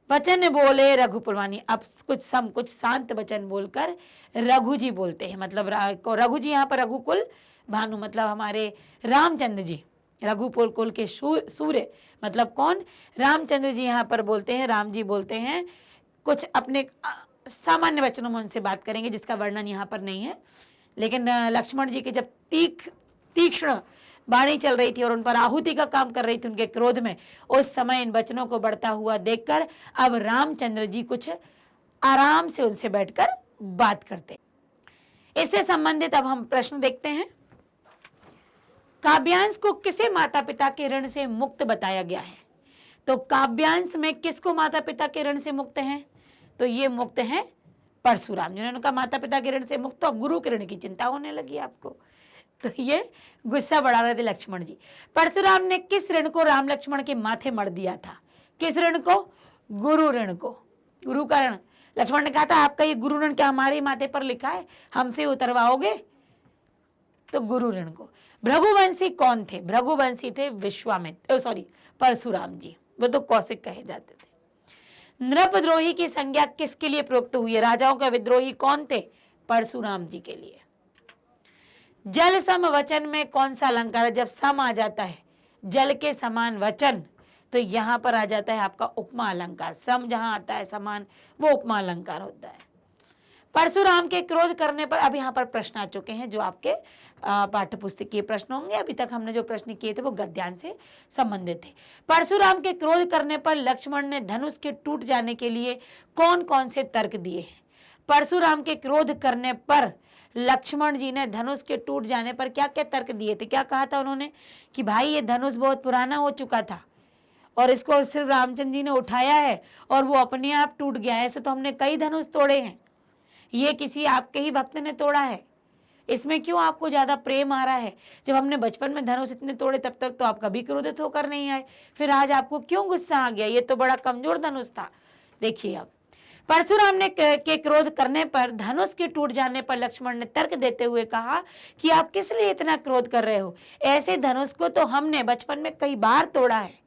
वचन बोले रघुपुरवानी, अब कुछ शांत वचन बोलकर रघु जी बोलते हैं, मतलब रघु जी यहाँ पर रघुकुल भानु मतलब हमारे रामचंद्र जी, रघुकुल कुल के सूर्य मतलब कौन, रामचंद्र जी यहाँ पर बोलते हैं, राम जी बोलते हैं कुछ अपने सामान्य वचनों में उनसे बात करेंगे जिसका वर्णन यहाँ पर नहीं है। लेकिन लक्ष्मण जी के जब तीक्ष्ण बाणी चल रही थी और उन पर आहुति का काम कर रही थी उनके क्रोध में, उस समय इन वचनों को बढ़ता हुआ देखकर अब रामचंद्र जी कुछ आराम से उनसे बैठकर बात करते। इससे संबंधित अब हम प्रश्न देखते हैं। काव्यांश को किसे माता पिता के ऋण से मुक्त बताया गया है? तो काव्यांश में किसको माता पिता के ऋण से मुक्त हैं? तो ये मुक्त हैं परशुराम, जिन्होंने कहा माता पिता के ऋण से मुक्त, तो गुरु के ऋण की चिंता होने लगी आपको। तो ये गुस्सा बढ़ा रहे थे लक्ष्मण जी। परशुराम ने किस ऋण को राम लक्ष्मण के माथे मढ़ दिया था? किस ऋण को? गुरु ऋण को। गुरु का ऋण। लक्ष्मण ने कहा था आपका ये गुरु ऋण क्या हमारे माथे पर लिखा है, हमसे उतरवाओगे? तो गुरु ऋण को। भृगुवंशी कौन थे? भृगुवंशी थे विश्वामित्र, सॉरी परशुराम जी, वो तो कौशिक कहे जाते थे। नृपद्रोही की संज्ञा किसके लिए प्रयुक्त हुई है? राजाओं का विद्रोही कौन थे? परशुराम जी के लिए। जल सम वचन में कौन सा अलंकार है? जब सम आ जाता है, जल के समान वचन, तो यहां पर आ जाता है आपका उपमा अलंकार। सम जहां आता है समान, वो उपमा अलंकार होता है। परशुराम के क्रोध करने पर, अब यहाँ पर प्रश्न आ चुके हैं जो आपके पाठ्य पुस्तकीय प्रश्न होंगे। अभी तक हमने जो प्रश्न किए थे वो गद्यांश से संबंधित थे। परशुराम के क्रोध करने पर लक्ष्मण ने धनुष के टूट जाने के लिए कौन कौन से तर्क दिए हैं? परशुराम के क्रोध करने पर लक्ष्मण जी ने धनुष के टूट जाने पर क्या क्या तर्क दिए थे? क्या कहा था उन्होंने? कि भाई ये धनुष बहुत पुराना हो चुका था और इसको सिर्फ रामचंद्र जी ने उठाया है और वो अपने आप टूट गया है। ऐसे तो हमने कई धनुष तोड़े हैं, ये किसी आपके ही भक्त ने तोड़ा है, इसमें क्यों आपको ज्यादा प्रेम आ रहा है? जब हमने बचपन में धनुष इतने तोड़े तब तक तो आप कभी क्रोधित होकर नहीं आए, फिर आज आपको क्यों गुस्सा आ गया? ये तो बड़ा कमजोर धनुष था। देखिए, अब परशुराम ने के क्रोध करने पर, धनुष के टूट जाने पर लक्ष्मण ने तर्क देते हुए कहा कि आप किस लिए इतना क्रोध कर रहे हो? ऐसे धनुष को तो हमने बचपन में कई बार तोड़ा है।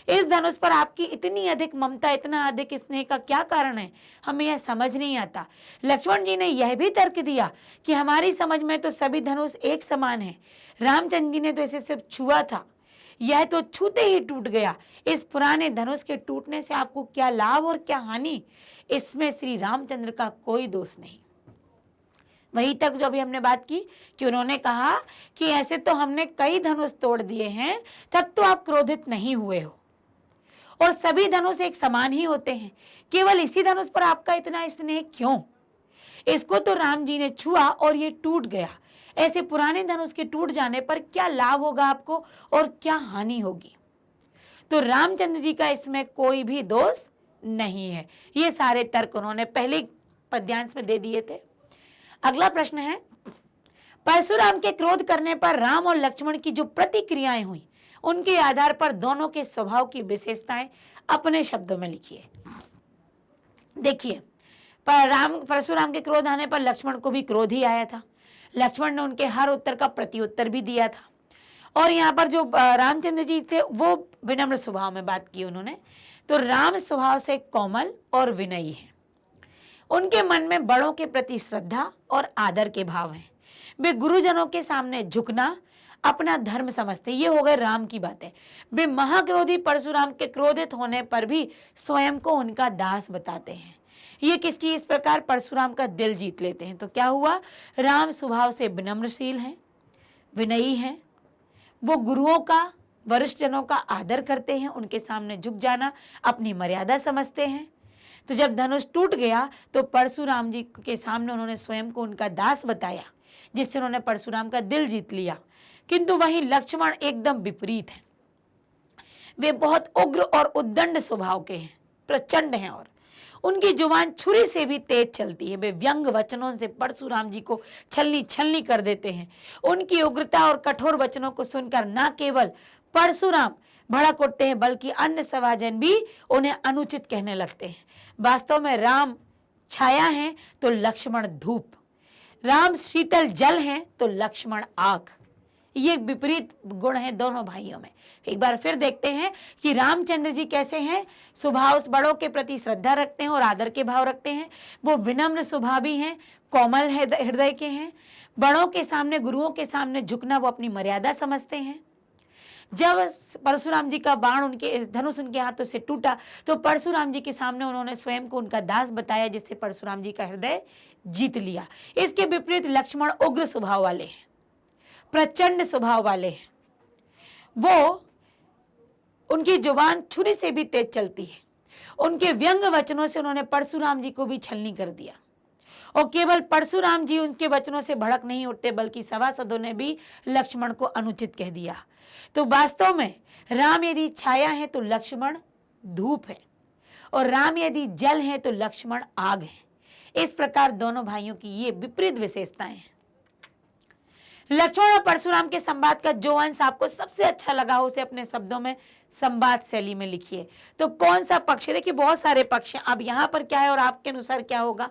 इस धनुष पर आपकी इतनी अधिक ममता, इतना अधिक स्नेह का क्या कारण है? हमें यह समझ नहीं आता। लक्ष्मण जी ने यह भी तर्क दिया कि हमारी समझ में तो सभी धनुष एक समान है, रामचंद्र जी ने तो इसे सिर्फ छुआ था, यह तो छूते ही टूट गया। इस पुराने धनुष के टूटने से आपको क्या लाभ और क्या हानि? इसमें श्री रामचंद्र का कोई दोष नहीं। वही तक जो अभी हमने बात की कि उन्होंने कहा कि ऐसे तो हमने कई धनुष तोड़ दिए हैं, तब तो आप क्रोधित नहीं हुए हो, और सभी धनुष एक समान ही होते हैं, केवल इसी धनुष पर आपका इतना स्नेह क्यों? इसको तो राम जी ने छुआ और ये टूट गया। ऐसे पुराने धनुष के टूट जाने पर क्या लाभ होगा आपको और क्या हानि होगी? तो रामचंद्र जी का इसमें कोई भी दोष नहीं है। ये सारे तर्क उन्होंने पहले पद्यांश में दे दिए थे। अगला प्रश्न है, परशुराम के क्रोध करने पर राम और लक्ष्मण की जो प्रतिक्रियाएं हुई, उनके आधार पर दोनों के स्वभाव की विशेषताएं अपने शब्दों में लिखिए। देखिए, परशुराम के क्रोध आने पर लक्ष्मण को भी क्रोध ही आया था। लक्ष्मण ने उनके हर उत्तर का प्रत्युत्तर भी दिया था। और यहाँ पर जो रामचंद्र जी थे वो विनम्र स्वभाव में बात की उन्होंने। तो राम स्वभाव से कोमल और विनयी है, उनके मन में बड़ों के प्रति श्रद्धा और आदर के भाव हैं। वे गुरुजनों के सामने झुकना अपना धर्म समझते। ये हो गए राम की बातें। वे महाक्रोधी परशुराम के क्रोधित होने पर भी स्वयं को उनका दास बताते हैं। ये किसकी? इस प्रकार परशुराम का दिल जीत लेते हैं। तो क्या हुआ? राम स्वभाव से विनम्रशील हैं, विनयी हैं, वो गुरुओं का, वरिष्ठ जनों का आदर करते हैं, उनके सामने झुक जाना अपनी मर्यादा समझते हैं। तो जब धनुष टूट गया तो परशुराम जी के सामने उन्होंने स्वयं को उनका दास बताया, जिससे उन्होंने परशुराम का दिल जीत लिया। किंतु वहीं लक्ष्मण एकदम विपरीत हैं। वे बहुत उग्र और उद्दंड स्वभाव के हैं, प्रचंड हैं, और उनकी जुबान छुरी से भी तेज चलती है। वे व्यंग वचनों से परशुराम जी को छलनी छलनी कर देते हैं। उनकी उग्रता और कठोर वचनों को सुनकर न केवल परशुराम भड़क उठते हैं, बल्कि अन्य सभाजन भी उन्हें अनुचित कहने लगते हैं। वास्तव में राम छाया है तो लक्ष्मण धूप, राम शीतल जल है तो लक्ष्मण आग। ये विपरीत गुण है दोनों भाइयों में। एक बार फिर देखते हैं कि रामचंद्र जी कैसे हैं। स्वभाव बड़ों के प्रति श्रद्धा रखते हैं और आदर के भाव रखते हैं। वो विनम्र स्वभावी हैं, कोमल हृदय के हैं। बड़ों के सामने, गुरुओं के सामने झुकना वो अपनी मर्यादा समझते हैं। जब परशुराम जी का बाण, उनके धनुष उनके हाथों से टूटा तो परशुराम जी के सामने उन्होंने स्वयं को उनका दास बताया, जिससे परशुराम जी का हृदय जीत लिया। इसके विपरीत लक्ष्मण उग्र स्वभाव वाले हैं, प्रचंड स्वभाव वाले हैं। वो, उनकी जुबान छुरी से भी तेज चलती है। उनके व्यंग वचनों से उन्होंने परशुराम जी को भी छलनी कर दिया। और केवल परशुराम जी उनके वचनों से भड़क नहीं उठते, बल्कि सभासदों ने भी लक्ष्मण को अनुचित कह दिया। तो वास्तव में राम यदि छाया है तो लक्ष्मण धूप है, और राम यदि जल है तो लक्ष्मण आग है। इस प्रकार दोनों भाइयों की ये विपरीत विशेषताएं हैं। लक्ष्मण और परशुराम के संवाद का जो अंश आपको सबसे अच्छा लगा हो उसे अपने शब्दों में संवाद शैली में लिखिए। तो कौन सा पक्ष है? देखिए बहुत सारे पक्ष हैं, अब यहाँ पर क्या है और आपके अनुसार क्या होगा।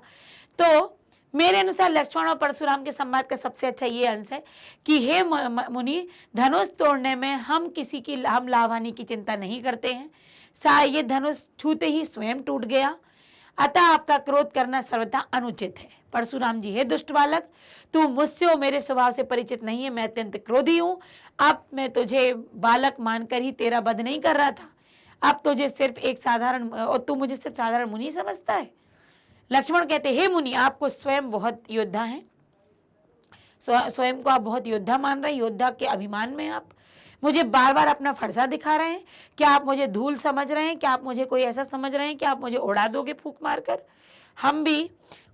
तो मेरे अनुसार लक्ष्मण और परशुराम के संवाद का सबसे अच्छा ये अंश है कि हे मुनि, धनुष तोड़ने में हम किसी की हम लाभ हानि की चिंता नहीं करते हैं। ये धनुष छूते ही स्वयं टूट गया, अतः आपका क्रोध करना सर्वथा अनुचित है। परशुराम जी, हे दुष्ट बालक, तू मुझसे और मेरे स्वभाव से परिचित नहीं है, मैं अत्यंत क्रोधी हूं। अब मैं तुझे बालक मानकर ही तेरा वध नहीं कर रहा था, अब तुझे सिर्फ एक साधारण, और तू मुझे सिर्फ साधारण मुनि समझता है। लक्ष्मण कहते, हे मुनि, आपको स्वयं बहुत योद्धा हैं, स्वयं को आप बहुत योद्धा मान रहे हैं, योद्धा के अभिमान में आप मुझे बार बार अपना फरसा दिखा रहे हैं। क्या आप मुझे धूल समझ रहे हैं? क्या आप मुझे कोई ऐसा समझ रहे हैं कि आप मुझे उड़ा दोगे फूंक मारकर? हम भी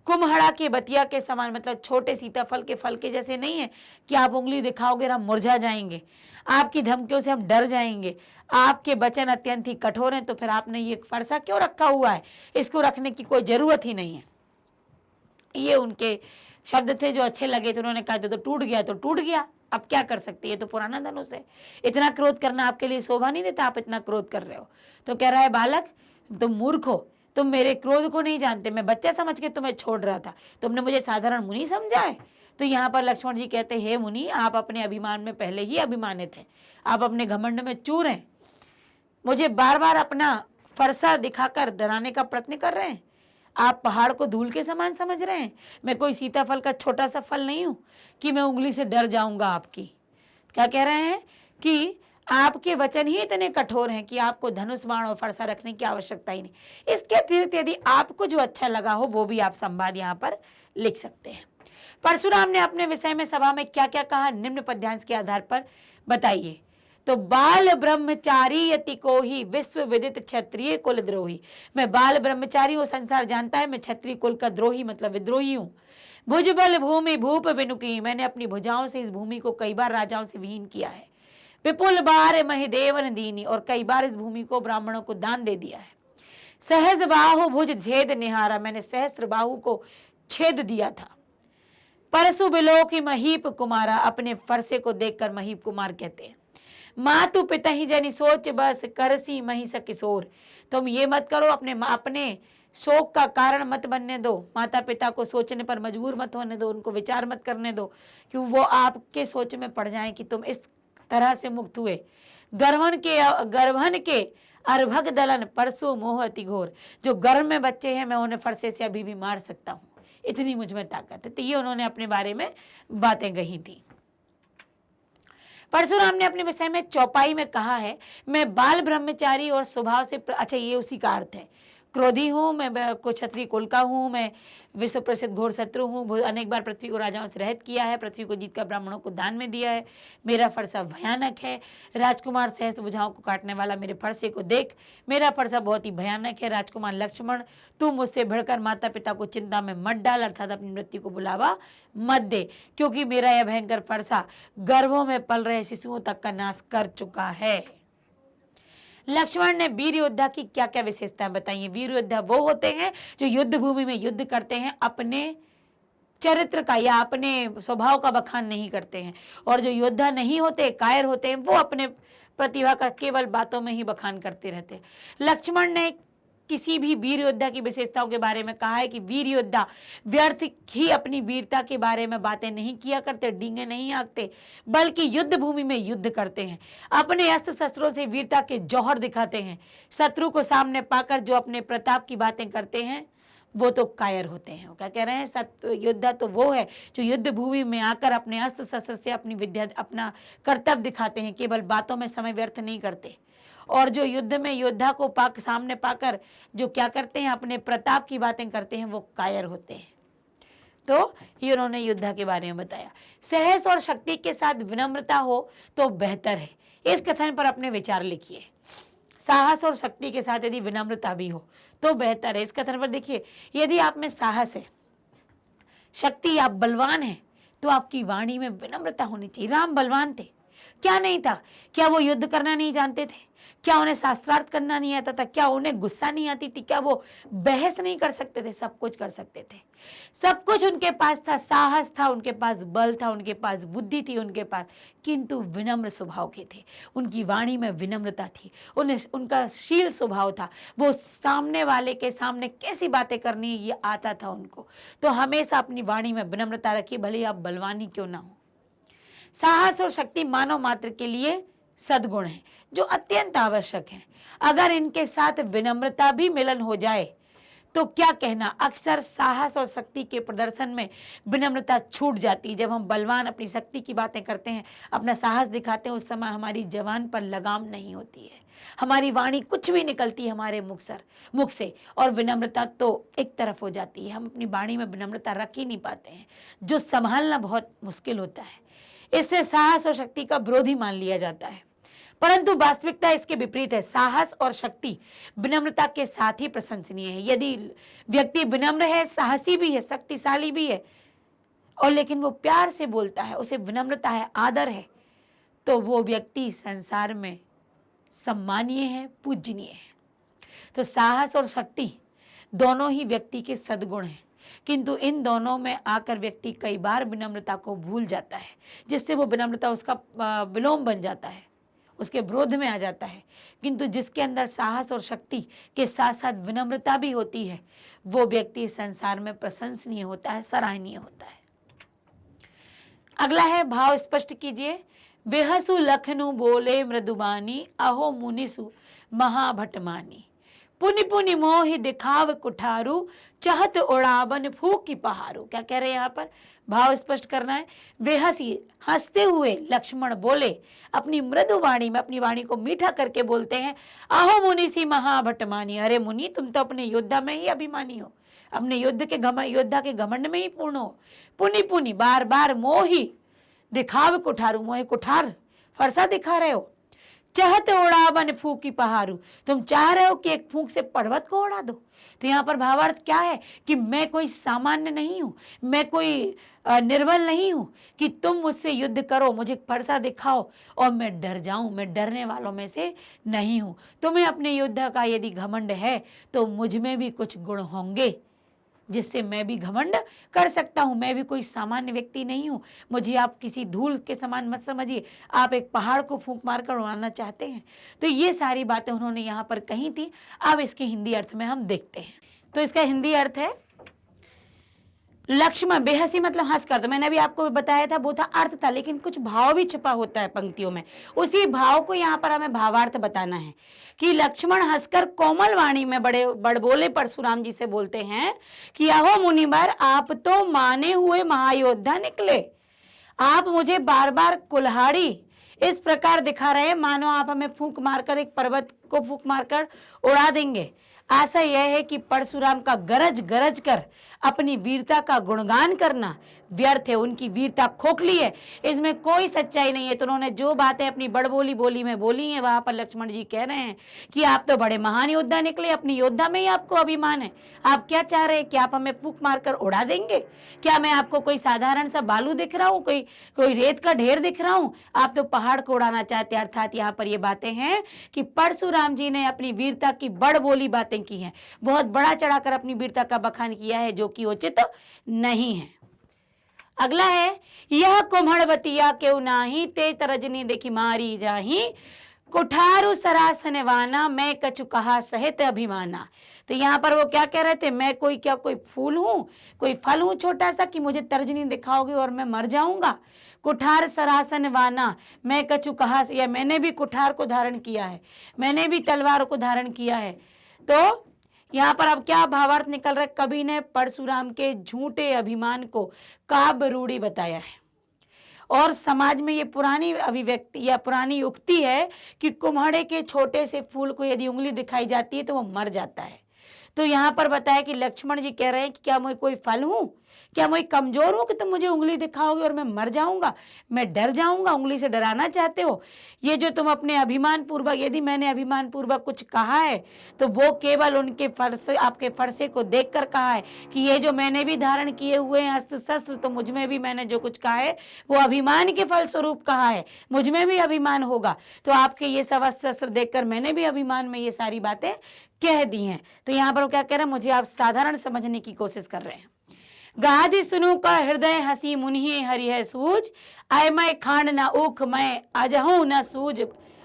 कुम्हड़ा के बतिया के समान, मतलब छोटे सीताफल के फल के जैसे नहीं है कि आप उंगली दिखाओगे और हम मुरझा जाएंगे, आपकी धमकियों से हम डर जाएंगे। आपके वचन अत्यंत ही कठोर हैं, तो फिर आपने ये फरसा क्यों रखा हुआ है? इसको रखने की कोई जरूरत ही नहीं है। ये उनके शब्द थे जो अच्छे लगे थे। उन्होंने कहा जो तो टूट गया तो टूट गया, अब क्या कर सकती है, तो पुराना धनुष है। इतना क्रोध करना आपके लिए शोभा नहीं देता, आप इतना क्रोध कर रहे हो। तो कह रहा है, बालक तुम मूर्ख हो, तुम मेरे क्रोध को नहीं जानते, मैं बच्चा समझ के तुम्हें छोड़ रहा था, तुमने मुझे साधारण मुनि समझा है। तो यहाँ पर लक्ष्मण जी कहते हैं, हे मुनि, आप अपने अभिमान में पहले ही अभिमानित हैं, आप अपने घमंड में चूर हैं, मुझे बार बार अपना फरसा दिखाकर डराने का प्रयत्न कर रहे हैं। आप पहाड़ को धूल के समान समझ रहे हैं। मैं कोई सीताफल का छोटा सा फल नहीं हूं कि मैं उंगली से डर जाऊंगा आपकी। क्या कह रहे हैं कि आपके वचन ही इतने कठोर हैं कि आपको धनुष बाण और फरसा रखने की आवश्यकता ही नहीं। इसके अतिरिक्त यदि आपको जो अच्छा लगा हो वो भी आप संवाद यहाँ पर लिख सकते हैं। परशुराम ने अपने विषय में सभा में क्या क्या कहा, निम्न पद्यांश के आधार पर बताइए। तो बाल ब्रह्मचारी यति को ही विश्व विदित क्षत्रिय कुल द्रोही। मैं बाल ब्रह्मचारी हूँ, संसार जानता है मैं क्षत्रिय कुल का द्रोही मतलब विद्रोही हूँ। भुजबल भूमि भूप बिनुकी, मैंने अपनी भुजाओं से इस भूमि को कई बार राजाओं से विहीन किया है। विपुल बार महिदेवन दीनी, और कई बार इस भूमि को ब्राह्मणों को दान दे दिया है। सहज बाहु भुज छेद निहारा, मैंने सहस्त्र बाहु को छेद दिया था। परसु बिलो की महीप कुमारा, अपने फरसे को देखकर महीप कुमार कहते हैं। मातु पिता ही जनी सोच बस करसी महिष किशोर, तुम ये मत करो, अपने शोक का कारण मत बनने दो, माता पिता को सोचने पर मजबूर मत होने दो, उनको विचार मत करने दो कि वो आपके सोच में पड़ जाएं कि तुम इस तरह से मुक्त हुए। गर्भन के अर्भग दलन परसु मोह अति घोर, जो गर्भ में बच्चे हैं मैं उन्हें फरसे से अभी भी मार सकता हूँ, इतनी मुझ में ताकत है। तो ये उन्होंने अपने बारे में बातें कही थी। परशुराम ने अपने विषय में चौपाई में कहा है, मैं बाल ब्रह्मचारी और स्वभाव से, अच्छा ये उसी का अर्थ है, क्रोधी हूँ, मैं क्षत्रिय कुल का हूँ, मैं विश्व प्रसिद्ध घोर शत्रु हूँ, अनेक बार पृथ्वी को राजाओं से रहित किया है, पृथ्वी को जीतकर ब्राह्मणों को दान में दिया है, मेरा फरसा भयानक है। राजकुमार सहस्त्र भुजाओं को काटने वाला मेरे फरसे को देख, मेरा फरसा बहुत ही भयानक है। राजकुमार लक्ष्मण, तू मुझसे भिड़कर माता पिता को चिंता में मत डाल, अर्थात अपनी मृत्यु को बुलावा मत दे, क्योंकि मेरा यह भयंकर फरसा गर्भों में पल रहे शिशुओं तक का नाश कर चुका है। लक्ष्मण ने वीर योद्धा की क्या क्या विशेषताएं बताई। वीर योद्धा वो होते हैं जो युद्ध भूमि में युद्ध करते हैं, अपने चरित्र का या अपने स्वभाव का बखान नहीं करते हैं, और जो योद्धा नहीं होते, कायर होते हैं, वो अपने प्रतिभा का केवल बातों में ही बखान करते रहते हैं। लक्ष्मण ने किसी भी वीर योद्धा की विशेषताओं के बारे में कहा है कि वीर योद्धा व्यर्थ ही अपनी वीरता के बारे में बातें नहीं किया करते, डींगे नहीं हाँकते, बल्कि युद्ध भूमि में युद्ध करते हैं, अपने अस्त्र शस्त्रों से वीरता के जौहर दिखाते हैं। शत्रु को सामने पाकर जो अपने प्रताप की बातें करते हैं वो तो कायर होते हैं। वो क्या कह रहे हैं, योद्धा तो वो है जो युद्ध भूमि में आकर अपने अस्त्र शस्त्र से अपनी विद्या, अपना कर्तव्य दिखाते हैं, केवल बातों में समय व्यर्थ नहीं करते। और जो युद्ध में योद्धा को सामने पाकर जो क्या करते हैं, अपने प्रताप की बातें करते हैं, वो कायर होते हैं। तो ये उन्होंने योद्धा के बारे में बताया। सहस और शक्ति के साथ विनम्रता हो तो बेहतर है। इस कथन पर अपने विचार लिखिए। साहस और शक्ति के साथ यदि विनम्रता भी हो तो बेहतर है। इस कथन पर देखिए, यदि आप में साहस है, शक्ति, आप बलवान हैं, तो आपकी वाणी में विनम्रता होनी चाहिए। राम बलवान थे, क्या नहीं था? क्या वो युद्ध करना नहीं जानते थे? क्या उन्हें शास्त्रार्थ करना नहीं आता था? क्या उन्हें गुस्सा नहीं आती थी? क्या वो बहस नहीं कर सकते थे? सब कुछ कर सकते थे। सब कुछ उनके पास था, साहस था, उनके पास बल था, उनके पास बुद्धि थी उनके पास, किंतु विनम्र स्वभाव के थे। उनकी वाणी में विनम्रता थी, उन्हें उनका शील स्वभाव था। वो सामने वाले के सामने कैसी बातें करनी ये आता था उनको। तो हमेशा अपनी वाणी में विनम्रता रखिए, भले आप बलवान ही क्यों ना हो। साहस और शक्ति मानव मात्र के लिए सद्गुण है जो अत्यंत आवश्यक है। अगर इनके साथ विनम्रता भी मिलन हो जाए तो क्या कहना। अक्सर साहस और शक्ति के प्रदर्शन में विनम्रता छूट जाती है। जब हम बलवान अपनी शक्ति की बातें करते हैं, अपना साहस दिखाते हैं, उस समय हमारी जबान पर लगाम नहीं होती है, हमारी वाणी कुछ भी निकलती है हमारे मुख से, और विनम्रता तो एक तरफ हो जाती है। हम अपनी वाणी में विनम्रता रख ही नहीं पाते हैं, जो संभालना बहुत मुश्किल होता है। इससे साहस और शक्ति का विरोधी मान लिया जाता है, परंतु वास्तविकता इसके विपरीत है। साहस और शक्ति विनम्रता के साथ ही प्रशंसनीय है। यदि व्यक्ति विनम्र है, साहसी भी है, शक्तिशाली भी है, और लेकिन वो प्यार से बोलता है, उसे विनम्रता है, आदर है, तो वो व्यक्ति संसार में सम्मानीय है, पूजनीय है। तो साहस और शक्ति दोनों ही व्यक्ति के सद्गुण हैं, किंतु इन दोनों में आकर व्यक्ति कई बार विनम्रता को भूल जाता है, जिससे वो विनम्रता उसका विलोम बन जाता है, उसके विरोध में आ जाता है। किंतु जिसके अंदर साहस और शक्ति के साथ साथ विनम्रता भी होती है, वो व्यक्ति संसार में प्रशंसनीय होता है, सराहनीय होता है। अगला है, भाव स्पष्ट कीजिए। बेहसु लखनु बोले मृदुबानी, अहो मुनिसु महाभटमानी। पुनि पुनि मोहि दिखाव कुठारू, चहत उड़ावन फूकी पहारू। क्या कह रहे हैं यहाँ पर? भाव स्पष्ट करना है। बेहसी, हंसते हुए लक्ष्मण बोले, अपनी मृदु वाणी में, अपनी वाणी को मीठा करके बोलते हैं, आहो मुनि सी महाभटमानी। अरे मुनि, तुम तो अपने योद्धा में ही अभिमानी हो, अपने योद्धा के घमंड में ही पूर्ण हो। पुनि पुनि, बार बार, मोहि दिखाव कुठारू, मोहे कुठार फरसा दिखा रहे हो। चहत उड़ावन फूकी पहारू, तुम चाह रहे हो कि एक फूंक से पर्वत को उड़ा दो। तो यहाँ पर भावार्थ क्या है कि मैं कोई सामान्य नहीं हूँ, मैं कोई निर्बल नहीं हूँ कि तुम मुझसे युद्ध करो, मुझे फरसा दिखाओ और मैं डर जाऊं। मैं डरने वालों में से नहीं हूँ। तुम्हें अपने युद्ध का यदि घमंड है तो मुझ में भी कुछ गुण होंगे जिससे मैं भी घमंड कर सकता हूं। मैं भी कोई सामान्य व्यक्ति नहीं हूं। मुझे आप किसी धूल के समान मत समझिए। आप एक पहाड़ को फूंक मारकर उड़ाना चाहते हैं। तो ये सारी बातें उन्होंने यहाँ पर कही थी। अब इसके हिंदी अर्थ में हम देखते हैं। तो इसका हिंदी अर्थ है, लक्ष्मण, बेहसी मतलब हंस कर। तो मैंने अभी आपको बताया था, वो था अर्थ था, लेकिन कुछ भाव भी छिपा होता है पंक्तियों में। उसी भाव को यहाँ पर हमें भावार्थ बताना है कि लक्ष्मण हंसकर कोमल वाणी में बड़बोले परशुराम जी से बोलते हैं कि अहो मुनिवर, आप तो माने हुए महायोद्धा निकले। आप मुझे बार बार कुल्हाड़ी इस प्रकार दिखा रहे हैं मानो आप हमें फूंक मारकर, एक पर्वत को फूंक मारकर उड़ा देंगे। आशा यह है कि परशुराम का गरज गरज कर अपनी वीरता का गुणगान करना व्यर्थ है। उनकी वीरता खोखली है, इसमें कोई सच्चाई नहीं है। तो उन्होंने जो बातें अपनी बड़बोली बोली में बोली हैं, वहां पर लक्ष्मण जी कह रहे हैं कि आप तो बड़े महान योद्धा निकले, अपनी योद्धा में ही आपको अभिमान है। आप क्या चाह रहे हैं कि आप हमें फूंक मारकर उड़ा देंगे? क्या मैं आपको कोई साधारण सा बालू दिख रहा हूँ, कोई रेत का ढेर दिख रहा हूँ? आप तो पहाड़ को उड़ाना चाहते हैं। अर्थात यहाँ पर ये बातें हैं कि परशुराम जी ने अपनी वीरता की बड़बोली बातें की हैं, बहुत बड़ा चढ़ाकर अपनी वीरता का बखान किया है, जो कि उचित नहीं है। अगला है, यह कुम्हड़वतिया क्यों नाही, ते तरजनी देखी मारी जाही, कुठारू सरासन वाना, मैं कछु कहा सहित अभिमाना। तो यहाँ पर वो क्या कह रहे थे, मैं कोई फूल हूँ, कोई फल हूँ छोटा सा कि मुझे तर्जनी दिखाओगे और मैं मर जाऊंगा? कुठार सरासन वाना, मैं कछु कहा, या मैंने भी कुठार को धारण किया है, मैंने भी तलवार को धारण किया है। तो यहाँ पर अब क्या भावार्थ निकल रहा है? कवि ने परशुराम के झूठे अभिमान को काव्य रूढ़ी बताया है, और समाज में ये पुरानी अभिव्यक्ति या पुरानी उक्ति है कि कुम्हड़े के छोटे से फूल को यदि उंगली दिखाई जाती है तो वो मर जाता है। तो यहाँ पर बताया कि लक्ष्मण जी कह रहे हैं कि क्या मैं कोई फल हूँ, क्या मैं कमजोर हूं कि तुम मुझे उंगली दिखाओगे और मैं मर जाऊंगा, मैं डर जाऊंगा? उंगली से डराना चाहते हो? ये जो तुम अपने अभिमान पूर्वक, यदि मैंने अभिमान पूर्वक कुछ कहा है तो वो केवल उनके फरसे, आपके फरसे को देखकर कहा है कि ये जो मैंने भी धारण किए हुए हैं अस्त्र शस्त्र, तो मुझ में भी मैंने जो कुछ कहा है वो अभिमान के फलस्वरूप कहा है, मुझ में भी अभिमान होगा। तो आपके ये सब अस्त्र शस्त्र देखकर मैंने भी अभिमान में ये सारी बातें कह दी हैं। तो यहाँ पर वो क्या कह रहे हैं, मुझे आप साधारण समझने की कोशिश कर रहे हैं। गादि सुनु का हृदय हसी मुनि हरि है सूझ, आय मैं खांड न ऊख मैं अजहूं न सूझ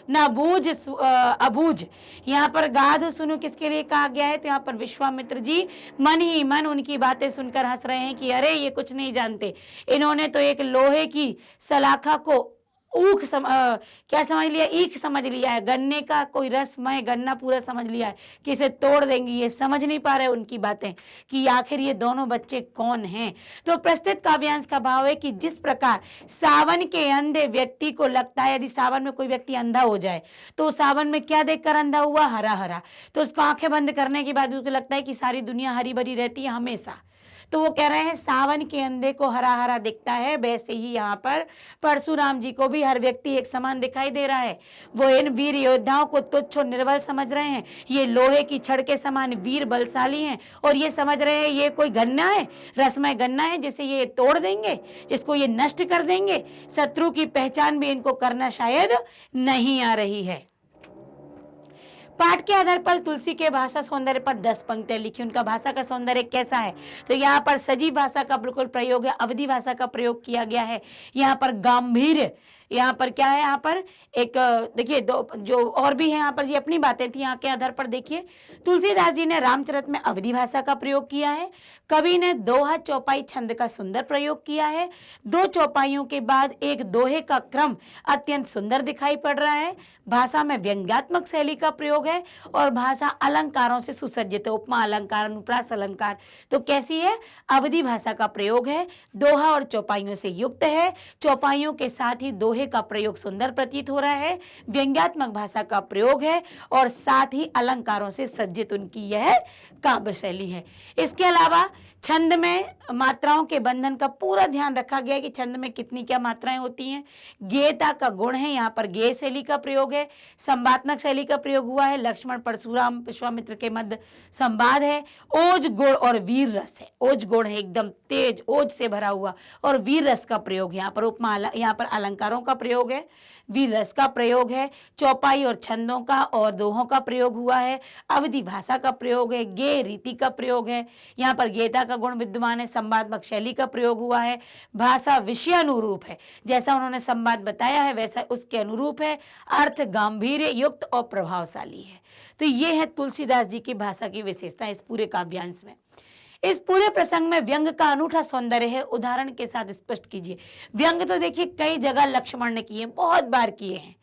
न बूझ अबूझ। यहाँ पर गाध सुनु किसके लिए कहा गया है? तो यहाँ पर विश्वामित्र जी मन ही मन उनकी बातें सुनकर हंस रहे हैं कि अरे ये कुछ नहीं जानते, इन्होंने तो एक लोहे की सलाखा को क्या समझ लिया, ईख समझ लिया है, गन्ने का कोई रसमय गन्ना पूरा समझ लिया है कि इसे तोड़ देंगे। ये समझ नहीं पा रहे उनकी बातें कि आखिर ये दोनों बच्चे कौन हैं। तो प्रस्तुत काव्यांश का भाव है कि जिस प्रकार सावन के अंधे व्यक्ति को लगता है, यदि सावन में कोई व्यक्ति अंधा हो जाए तो सावन में क्या देखकर अंधा हुआ? हरा हरा। तो उसको आंखें बंद करने के बाद उसको लगता है कि सारी दुनिया हरी भरी रहती है हमेशा। तो वो कह रहे हैं सावन के अंधे को हरा हरा दिखता है, वैसे ही यहाँ पर परशुराम जी को भी हर व्यक्ति एक समान दिखाई दे रहा है। वो इन वीर योद्धाओं को तुच्छ और निर्बल समझ रहे हैं, ये लोहे की छड़ के समान वीर बलशाली हैं, और ये समझ रहे हैं ये कोई गन्ना है, रसमय गन्ना है जिसे ये तोड़ देंगे, जिसको ये नष्ट कर देंगे। शत्रु की पहचान भी इनको करना शायद नहीं आ रही है। पाठ के आधार पर तुलसी के भाषा सौंदर्य पर 10 पंक्तियां लिखी, उनका भाषा का सौंदर्य कैसा है? तो यहाँ पर सजीव भाषा का बिल्कुल प्रयोग है, अवधि भाषा का प्रयोग किया गया है। यहाँ पर गांभीर्य, यहाँ पर क्या है, यहाँ पर एक देखिए दो जो और भी है यहाँ पर जी अपनी बातें थी। यहाँ के आधार पर देखिए तुलसीदास जी ने रामचरित में अवधि भाषा का प्रयोग किया है। कवि ने दोहा चौपाई छंद का सुंदर प्रयोग किया है। 2 चौपाइयों के बाद एक दोहे का क्रम अत्यंत सुंदर दिखाई पड़ रहा है। भाषा में व्यंग्यात्मक शैली का प्रयोग है और भाषा अलंकारों से सुसज्जित है, उपमा अलंकार, अनुप्रास अलंकार। तो कैसी है? अवधि भाषा का प्रयोग है, दोहा और चौपाइयों से युक्त है। चौपाइयों के साथ ही दोहे का प्रयोग सुंदर प्रतीत हो रहा है, व्यंग्यात्मक भाषा का प्रयोग है और साथ ही अलंकारों से सज्जित उनकी यह काव्य शैली है। इसके अलावा छंद में मात्राओं के बंधन का पूरा ध्यान रखा गया कि छंद में कितनी क्या मात्राएं होती हैं। गेयता का गुण है, यहाँ पर गेय शैली का प्रयोग है, संवादात्मक शैली का प्रयोग हुआ है, लक्ष्मण परशुराम विश्वामित्र के मध्य संवाद है, ओज गुण और वीर रस है। ओज गुण है एकदम तेज, ओज से भरा हुआ, और वीर रस का प्रयोग है। यहाँ पर उपमा, यहाँ पर अलंकारों का प्रयोग है, वीर रस का प्रयोग है, चौपाई और छंदों का और दोहों का प्रयोग हुआ है, अवधि भाषा का प्रयोग है, गेय रीति का प्रयोग है, यहाँ पर गेयता का गुण विद्यमान है, संवादात्मक शैली का प्रयोग हुआ है, भाषा विषय अनुरूप है, जैसा उन्होंने संवाद बताया है वैसा उसके अनुरूप है, अर्थ गांभीर्य युक्त और प्रभावशाली है। तो ये है तुलसीदास जी की भाषा की विशेषता इस पूरे काव्यांश में। इस पूरे प्रसंग में व्यंग का अनूठा सौंदर्य है, उदाहरण के साथ स्पष्ट कीजिए। व्यंग तो देखिए कई जगह लक्ष्मण ने किए, बहुत बार किए हैं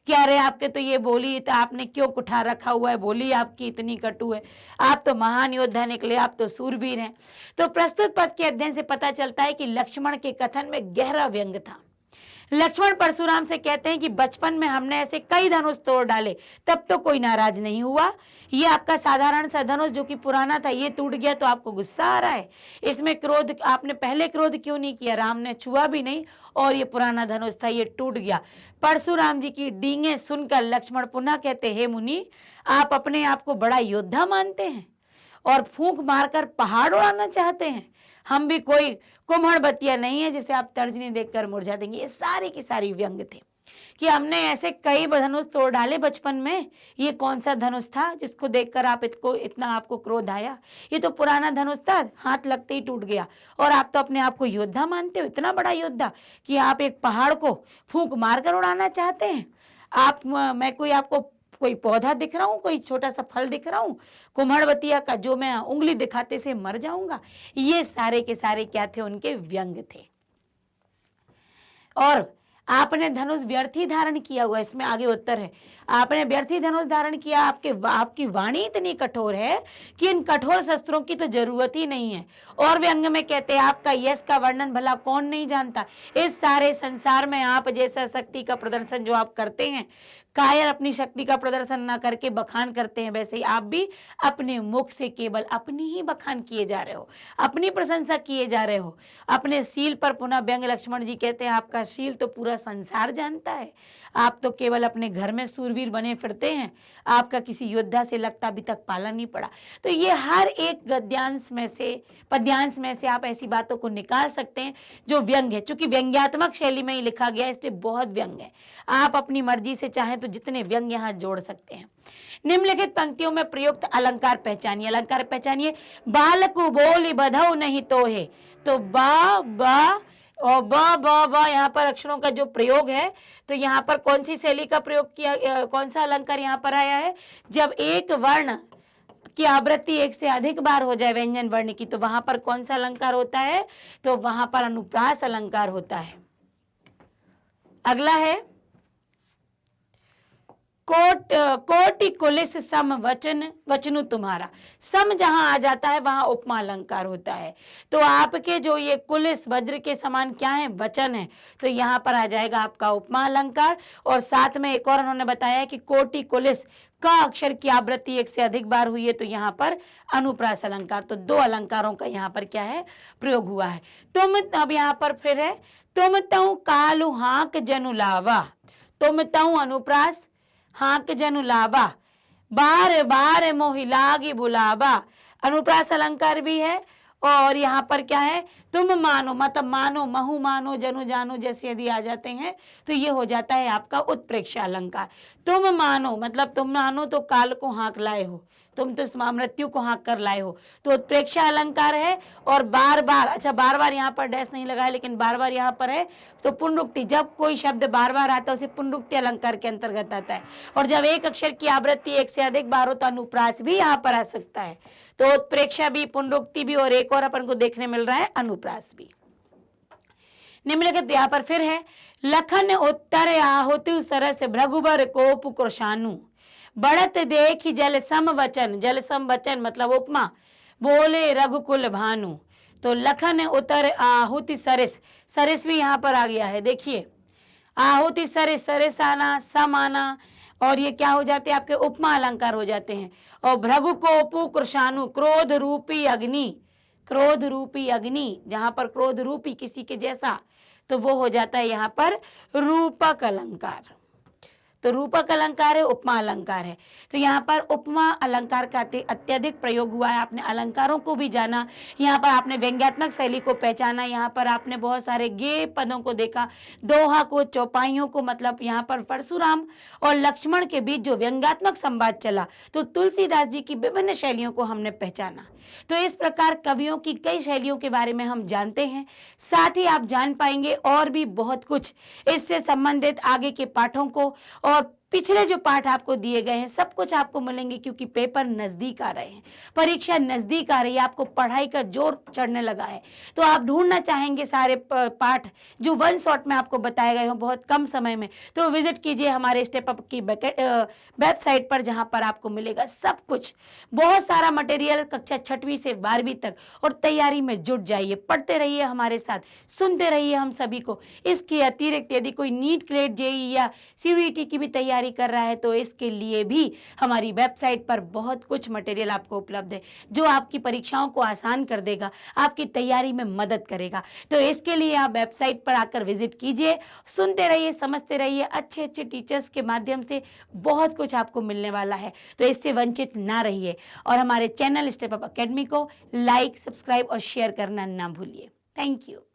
कि अरे आपके तो ये बोली, तो आपने क्यों कुठा रखा हुआ है, बोली आपकी इतनी कटु है, आप तो महान योद्धा निकले, आप तो सूरवीर हैं। तो प्रस्तुत पद के अध्ययन से पता चलता है कि लक्ष्मण के कथन में गहरा व्यंग था। लक्ष्मण परशुराम से कहते हैं कि बचपन में हमने ऐसे कई धनुष तोड़ डाले, तब तो कोई नाराज नहीं हुआ। ये आपका साधारण सा धनुष जो कि पुराना था ये टूट गया तो आपको गुस्सा आ रहा है। इसमें क्रोध, आपने पहले क्रोध क्यों नहीं किया? राम ने छुआ भी नहीं और ये पुराना धनुष था, ये टूट गया। परशुराम जी की डींगे सुनकर लक्ष्मण पुनः कहते, हे मुनि, आप अपने आप को बड़ा योद्धा मानते हैं और फूंक मारकर पहाड़ उड़ाना चाहते हैं। हम भी कोई कुम्हड़ बतिया नहीं है जिसे आप तर्जनी देखकर मुरझा देंगे। ये सारी की सारी व्यंग थे कि हमने ऐसे कई धनुष तोड़ डाले बचपन में, ये कौन सा धनुष था जिसको देखकर आप इतना आपको क्रोध आया? ये तो पुराना धनुष था, हाथ लगते ही टूट गया, और आप तो अपने आप को योद्धा मानते हो, इतना बड़ा योद्धा कि आप एक पहाड़ को फूंक मारकर उड़ाना चाहते हैं। मैं कोई आपको कोई पौधा दिख रहा हूँ, कोई छोटा सा फल दिख रहा हूँ कुम्हड़बतिया का, जो मैं उंगली दिखाते से मर जाऊंगा? ये सारे के सारे क्या थे? उनके व्यंग थे। और आपने धनुष व्यर्थ ही धारण किया हुआ, इसमें आगे उत्तर है, आपने व्यर्थ ही धनुष धारण किया, आपकी वाणी इतनी कठोर है कि इन कठोर शस्त्रों की तो जरूरत ही नहीं है। और व्यंग में कहते हैं आपका यश का वर्णन भला कौन नहीं जानता, इस सारे संसार में आप जैसा शक्ति का प्रदर्शन जो आप करते हैं, कायर अपनी शक्ति का प्रदर्शन ना करके बखान करते हैं, वैसे ही आप भी अपने मुख से केवल अपनी ही बखान किए जा रहे हो, अपनी प्रशंसा किए जा रहे हो। अपने शील पर पुनः व्यंग लक्ष्मण जी कहते हैं आपका शील तो पूरा संसार जानता है, आप तो केवल अपने घर में सूरवीर बने फिरते हैं, आपका किसी योद्धा से लगता अभी तक पाला नहीं पड़ा। तो ये हर एक गद्यांश में से पद्यांश में से आप ऐसी बातों को निकाल सकते हैं जो व्यंग है। चूंकि व्यंग्यात्मक शैली में ही लिखा गया है इसलिए बहुत व्यंग है, आप अपनी मर्जी से चाहें तो जितने व्यंग यहाँ जोड़ सकते हैं। निम्नलिखित पंक्तियों में प्रयुक्त अलंकार पहचानिए। अलंकार पहचानिए। बालकु बोली बधौ नहीं तो है, तो बा बा और बा यहाँ पर अक्षरों का जो प्रयोग है, तो यहाँ पर कौन सी शैली का प्रयोग किया, कौन सा अलंकार यहाँ पर आया है? जब एक वर्ण की आवृत्ति एक से अधिक बार हो जाए व्यंजन वर्ण की, तो वहां पर कौन सा अलंकार होता है? तो वहां पर अनुप्रास अलंकार होता है। अगला है कोटि कुलिस सम वचन वचनु तुम्हारा। सम जहां आ जाता है वहां उपमा अलंकार होता है। तो आपके जो ये कुलिस वज्र के समान क्या है? वचन है, तो यहाँ पर आ जाएगा आपका उपमा अलंकार। और साथ में एक और उन्होंने बताया कि कोटि कुलिस का अक्षर की आवृत्ति एक से अधिक बार हुई है, तो यहाँ पर अनुप्रास अलंकार। तो दो अलंकारों का यहाँ पर क्या है? प्रयोग हुआ है। तुम, अब यहाँ पर फिर है तुम तऊ कालु हाक जनु लावा, तुम तऊ अनुप्रास, हाक जनु लावा, बार बार मोहि लागी बुलावा, अनुप्रास अलंकार भी है। और यहाँ पर क्या है? तुम मानो, मतलब मानो, महु मानो, जनु जानो जैसे यदि आ जाते हैं तो ये हो जाता है आपका उत्प्रेक्षा अलंकार। तुम मानो मतलब तुम मानो तो काल को हाँक लाए हो, तुम तो मृत्यु को हाँक कर लाए हो, तो उत्प्रेक्षा अलंकार है। और बार बार, अच्छा बार बार यहाँ पर डैश नहीं लगा है लेकिन बार बार यहाँ पर है, तो पुनरुक्ति, जब कोई शब्द बार बार आता है उसे पुनरुक्ति अलंकार के अंतर्गत आता है। और जब एक अक्षर की आवृत्ति एक से अधिक बार हो तो अनुप्रास भी यहाँ पर आ सकता है। तो उत्प्रेक्षा भी, पुनरुक्ति भी, और एक और अपन को देखने मिल रहा है अनुप्रास भी। निम्नलिखित यहाँ पर फिर है लखन उत्तर आहुति सरस भृगुबर कोप कृशानु, बढ़त देखी जल सम वचन, जल सम वचन मतलब उपमा, बोले रघुकुल भानु। तो लखन उतर आहुति सरस, सरस भी यहाँ पर आ गया है। देखिए आहुति सरस, सरस आना, सम आना, और ये क्या हो जाते हैं? आपके उपमा अलंकार हो जाते हैं। और भृगु कोपु कृशानु, क्रोध रूपी अग्नि, क्रोध रूपी अग्नि, जहां पर क्रोध रूपी किसी के जैसा, तो वो हो जाता है यहाँ पर रूपक अलंकार। तो रूपक अलंकार है, उपमा अलंकार है। तो यहाँ पर उपमा अलंकार का अत्यधिक प्रयोग हुआ है। आपने अलंकारों को भी जाना, यहाँ पर आपने व्यंग्यात्मक शैली को पहचाना, यहाँ पर आपने बहुत सारे गेय पदों को देखा, दोहा को, चौपाइयों को, मतलब यहाँ पर परशुराम और लक्ष्मण के बीच जो व्यंग्यात्मक संवाद चला, तो तुलसीदास जी की विभिन्न शैलियों को हमने पहचाना। तो इस प्रकार कवियों की कई शैलियों के बारे में हम जानते हैं। साथ ही आप जान पाएंगे और भी बहुत कुछ इससे संबंधित आगे के पाठों को, और पिछले जो पाठ आपको दिए गए हैं सब कुछ आपको मिलेंगे, क्योंकि पेपर नजदीक आ रहे हैं, परीक्षा नजदीक आ रही है, आपको पढ़ाई का जोर चढ़ने लगा है। तो आप ढूंढना चाहेंगे सारे पाठ जो वन शॉट में आपको बताए गए हो बहुत कम समय में, तो विजिट कीजिए हमारे स्टेप अप की वेबसाइट पर, जहां पर आपको मिलेगा सब कुछ, बहुत सारा मटेरियल कक्षा 6वीं से 12वीं तक। और तैयारी में जुट जाइए, पढ़ते रहिए हमारे साथ, सुनते रहिए हम सभी को। इसके अतिरिक्त यदि कोई नीट, क्लेट, जेईई या सीयूईटी की भी तैयारी कर रहा है तो इसके लिए भी हमारी वेबसाइट पर बहुत कुछ मटेरियल आपको उपलब्ध है, जो आपकी परीक्षाओं को आसान कर देगा, आपकी तैयारी में मदद करेगा। तो इसके लिए आप वेबसाइट पर आकर विजिट कीजिए, सुनते रहिए, समझते रहिए, अच्छे अच्छे टीचर्स के माध्यम से बहुत कुछ आपको मिलने वाला है। तो इससे वंचित ना रहिए, और हमारे चैनल स्टेप अप अकेडमी को लाइक, सब्सक्राइब और शेयर करना ना भूलिए। Thank you.